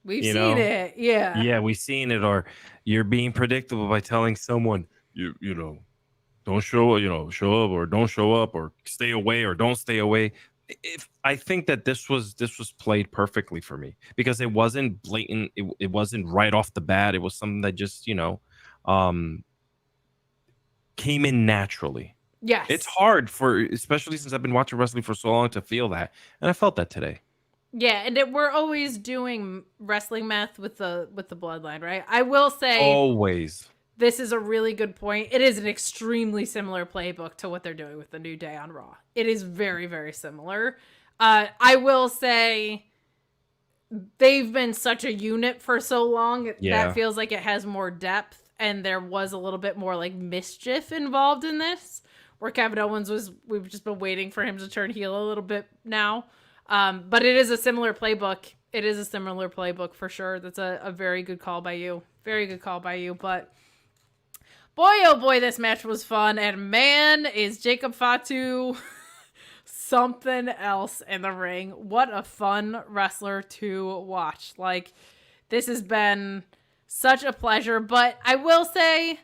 [SPEAKER 1] We've seen it. Yeah.
[SPEAKER 2] Yeah, we've seen it. Or you're being predictable by telling someone, you know, don't show up or don't show up or stay away or don't stay away. If I think that this was played perfectly for me because it wasn't blatant. It wasn't right off the bat. It was something that just, you know, came in naturally.
[SPEAKER 1] Yes.
[SPEAKER 2] It's hard especially since I've been watching wrestling for so long to feel that. And I felt that today.
[SPEAKER 1] Yeah, and we're always doing wrestling math with the Bloodline, right? I will say
[SPEAKER 2] always.
[SPEAKER 1] This is a really good point. It is an extremely similar playbook to what they're doing with the New Day on Raw. It is very, very similar. I will say they've been such a unit for so long that feels like it has more depth, and there was a little bit more like mischief involved in this, where Kevin Owens we've just been waiting for him to turn heel a little bit now. But it is a similar playbook. It is a similar playbook for sure. That's a very good call by you. Very good call by you. But boy, oh boy, this match was fun. And man, is Jacob Fatu something else in the ring. What a fun wrestler to watch. Like, this has been such a pleasure. But I will say,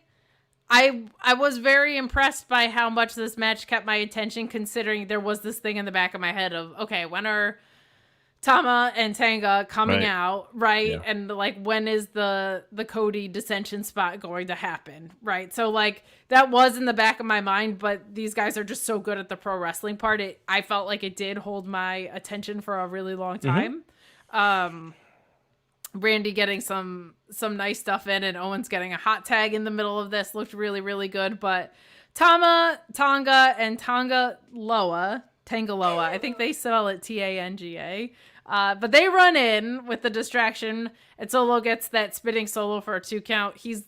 [SPEAKER 1] I was very impressed by how much this match kept my attention, considering there was this thing in the back of my head of, okay, when are Tama and Tanga coming out, right? Yeah. And like, when is the Cody dissension spot going to happen, right? So like, that was in the back of my mind, but these guys are just so good at the pro wrestling part. I felt like it did hold my attention for a really long time. Mm-hmm. Randy getting some nice stuff in, and Owens getting a hot tag in the middle of this looked really, really good. But Tama, Tonga, and Tangaloa, I think they spell it Tanga. But they run in with the distraction, and Solo gets that spinning solo for a 2 count. He's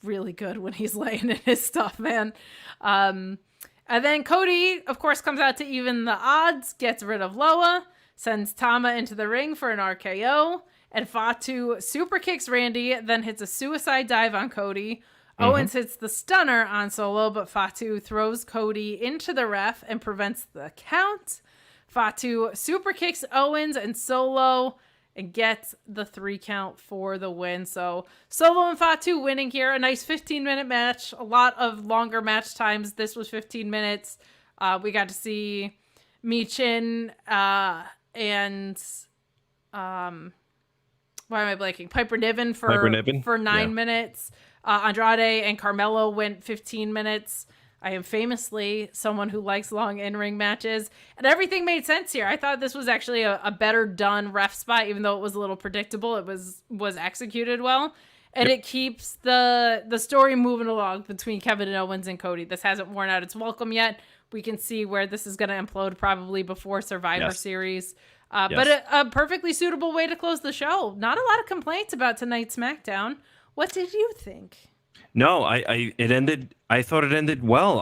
[SPEAKER 1] really good when he's laying in his stuff, man. And then Cody, of course, comes out to even the odds, gets rid of Loa, sends Tama into the ring for an RKO. And Fatu super kicks Randy, then hits a suicide dive on Cody. Mm-hmm. Owens hits the stunner on Solo, but Fatu throws Cody into the ref and prevents the count. Fatu super kicks Owens and Solo and gets the 3 count for the win. So Solo and Fatu winning here. A nice 15-minute match. A lot of longer match times. This was 15 minutes. We got to see Michin and... why am I blanking? Piper Niven for 9 minutes. Andrade and Carmelo went 15 minutes. I am famously someone who likes long in-ring matches. And everything made sense here. I thought this was actually a better done ref spot, even though it was a little predictable. It was executed well. And it keeps the story moving along between Kevin and Owens and Cody. This hasn't worn out its welcome yet. We can see where this is going to implode probably before Survivor Series. But a perfectly suitable way to close the show. Not a lot of complaints about tonight's SmackDown. What did you think?
[SPEAKER 2] No, it ended. I thought it ended well.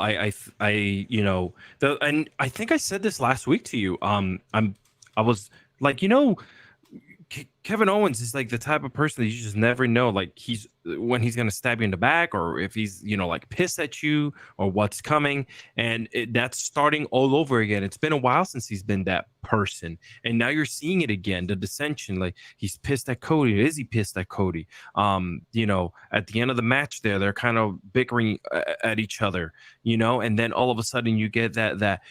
[SPEAKER 2] And I think I said this last week to you. I was like, Kevin Owens is like the type of person that you just never know, like when he's going to stab you in the back, or if he's, like pissed at you or what's coming. And that's starting all over again. It's been a while since he's been that person. And now you're seeing it again, the dissension, like he's pissed at Cody. Is he pissed at Cody? At the end of the match there, they're kind of bickering at each other, and then all of a sudden you get that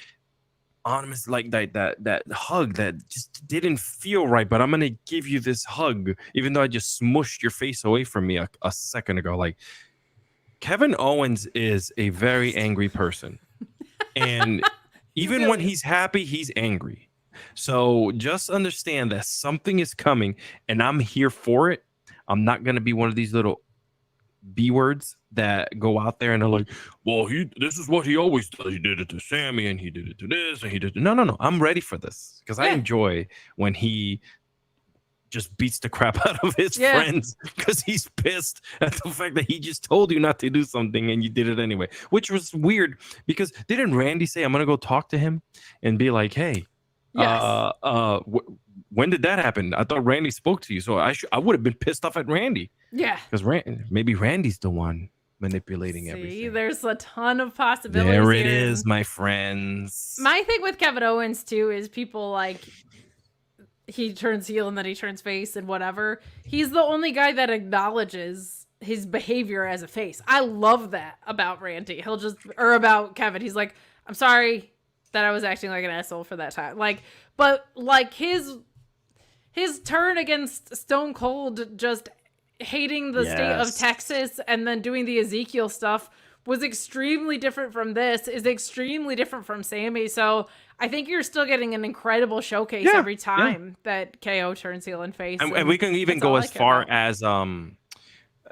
[SPEAKER 2] honest, like that hug that just didn't feel right, but I'm gonna give you this hug even though I just smushed your face away from me a second ago. Like, Kevin Owens is a very angry person. And even when he's happy, he's angry. So just understand that something is coming and I'm here for it. I'm not going to be one of these little B words that go out there and are like, well, this is what he always does. He did it to Sammy and he did it to this and he did it. No. I'm ready for this because I enjoy when he just beats the crap out of his friends because he's pissed at the fact that he just told you not to do something and you did it anyway, which was weird because didn't Randy say, I'm going to go talk to him and be like, hey, when did that happen? I thought Randy spoke to you. So I would have been pissed off at Randy.
[SPEAKER 1] Yeah.
[SPEAKER 2] Because maybe Randy's the one manipulating everything.
[SPEAKER 1] There's a ton of possibilities.
[SPEAKER 2] There it is, my friends.
[SPEAKER 1] My thing with Kevin Owens, too, is people like he turns heel and then he turns face and whatever. He's the only guy that acknowledges his behavior as a face. I love that about Randy. About Kevin. He's like, I'm sorry that I was acting like an asshole for that time. But his turn against Stone Cold just hating the state of Texas and then doing the Ezekiel stuff was extremely different from this, is extremely different from Sammy. So I think you're still getting an incredible showcase every time that KO turns heel and face.
[SPEAKER 2] And we can even go as far as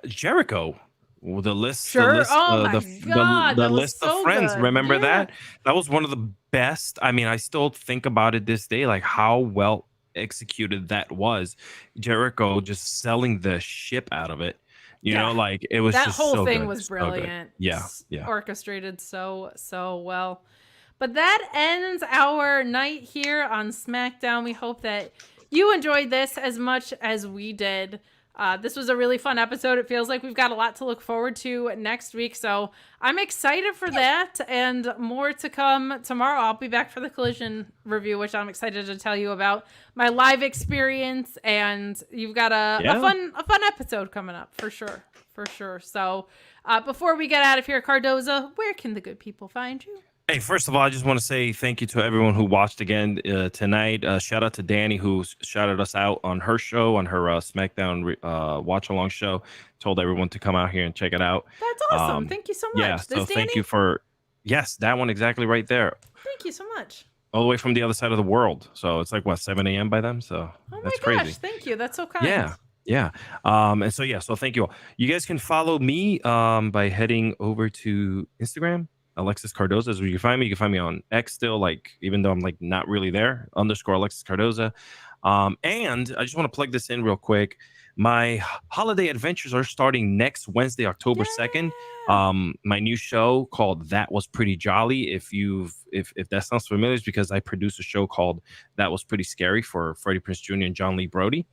[SPEAKER 2] Jericho. The list,
[SPEAKER 1] God,
[SPEAKER 2] the list of friends.
[SPEAKER 1] Good.
[SPEAKER 2] Remember that? That was one of the best. I mean, I still think about it this day, like how well executed that was. Jericho just selling the ship out of it. You know, like it was
[SPEAKER 1] that
[SPEAKER 2] just
[SPEAKER 1] whole
[SPEAKER 2] so
[SPEAKER 1] thing
[SPEAKER 2] good.
[SPEAKER 1] was
[SPEAKER 2] So
[SPEAKER 1] brilliant.
[SPEAKER 2] Yeah.
[SPEAKER 1] Orchestrated so well. But that ends our night here on SmackDown. We hope that you enjoyed this as much as we did. This was a really fun episode. It feels like we've got a lot to look forward to next week. So I'm excited for that and more to come tomorrow. I'll be back for the Collision review, which I'm excited to tell you about my live experience. And you've got a fun episode coming up for sure. So before we get out of here, Cardoza, where can the good people find you?
[SPEAKER 2] Hey, first of all, I just want to say thank you to everyone who watched again tonight. Shout out to Danny, who shouted us out on her show, on her SmackDown watch-along show. Told everyone to come out here and check it out.
[SPEAKER 1] That's awesome. Thank you so much.
[SPEAKER 2] Yeah, so thank you for... Yes, that one exactly right there.
[SPEAKER 1] Thank you so much.
[SPEAKER 2] All the way from the other side of the world. So it's like, 7 a.m. by them? So that's crazy.
[SPEAKER 1] Gosh, thank you. That's so kind.
[SPEAKER 2] Yeah. So thank you all. You guys can follow me by heading over to Instagram. Alexis Cardoza is where you can find me. You can find me on X still, even though I'm not really there, _, Alexis Cardoza. And I just want to plug this in real quick. My holiday adventures are starting next Wednesday, October 2nd. My new show called That Was Pretty Jolly. If that sounds familiar, it's because I produce a show called That Was Pretty Scary for Freddie Prinze Jr. and John Lee Brody.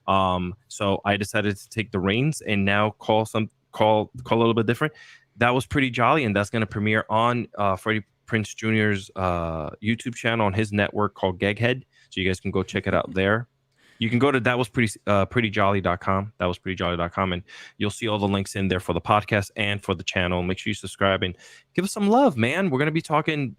[SPEAKER 2] So I decided to take the reins and now call a little bit different. That Was Pretty Jolly, and that's going to premiere on Freddie Prinze Jr.'s YouTube channel on his network called Geghead. So you guys can go check it out there. You can go to thatwasprettyjolly.com, thatwasprettyjolly.com, and you'll see all the links in there for the podcast and for the channel. Make sure you subscribe and give us some love, man. We're going to be talking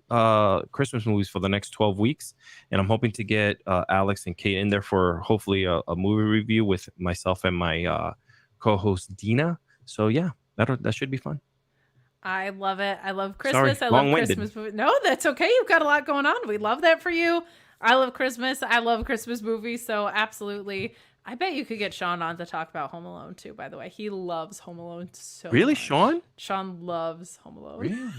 [SPEAKER 2] Christmas movies for the next 12 weeks, and I'm hoping to get Alex and Kate in there for hopefully a movie review with myself and my co-host Dina. So yeah, that should be fun.
[SPEAKER 1] I love it. I love Christmas.
[SPEAKER 2] Sorry,
[SPEAKER 1] I love Christmas movies. No, that's okay. You've got a lot going on. We love that for you. I love Christmas. I love Christmas movies. So absolutely. I bet you could get Sean on to talk about Home Alone too, by the way. He loves Home Alone so
[SPEAKER 2] Really,
[SPEAKER 1] much.
[SPEAKER 2] Sean?
[SPEAKER 1] Sean loves Home Alone.
[SPEAKER 2] Really?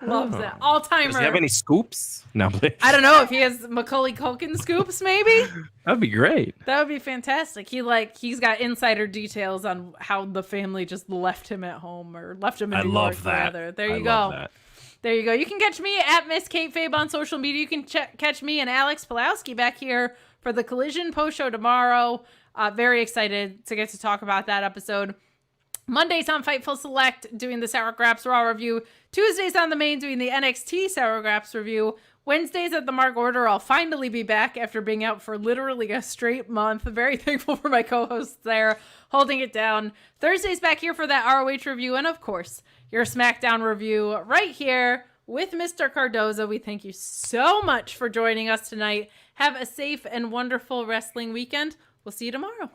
[SPEAKER 1] Loves it. All-timer.
[SPEAKER 2] Does he have any scoops? No,
[SPEAKER 1] I don't know if he has Macaulay Culkin scoops, maybe.
[SPEAKER 2] That'd be great.
[SPEAKER 1] That would be fantastic. He's got insider details on how the family just left him at home or left him in New York, rather. There you go. There you go. You can catch me at Miss Kate Fabe on social media. You can catch me and Alex Pulowski back here for the Collision post show tomorrow. Very excited to get to talk about that episode. Mondays on Fightful Select doing the Sour Graps Raw review. Tuesdays on the main doing the NXT Sour Graps review. Wednesdays at the Mark Order. I'll finally be back after being out for literally a straight month. Very thankful for my co-hosts there holding it down. Thursdays back here for that ROH review. And of course, your SmackDown review right here with Mr. Cardoza. We thank you so much for joining us tonight. Have a safe and wonderful wrestling weekend. We'll see you tomorrow.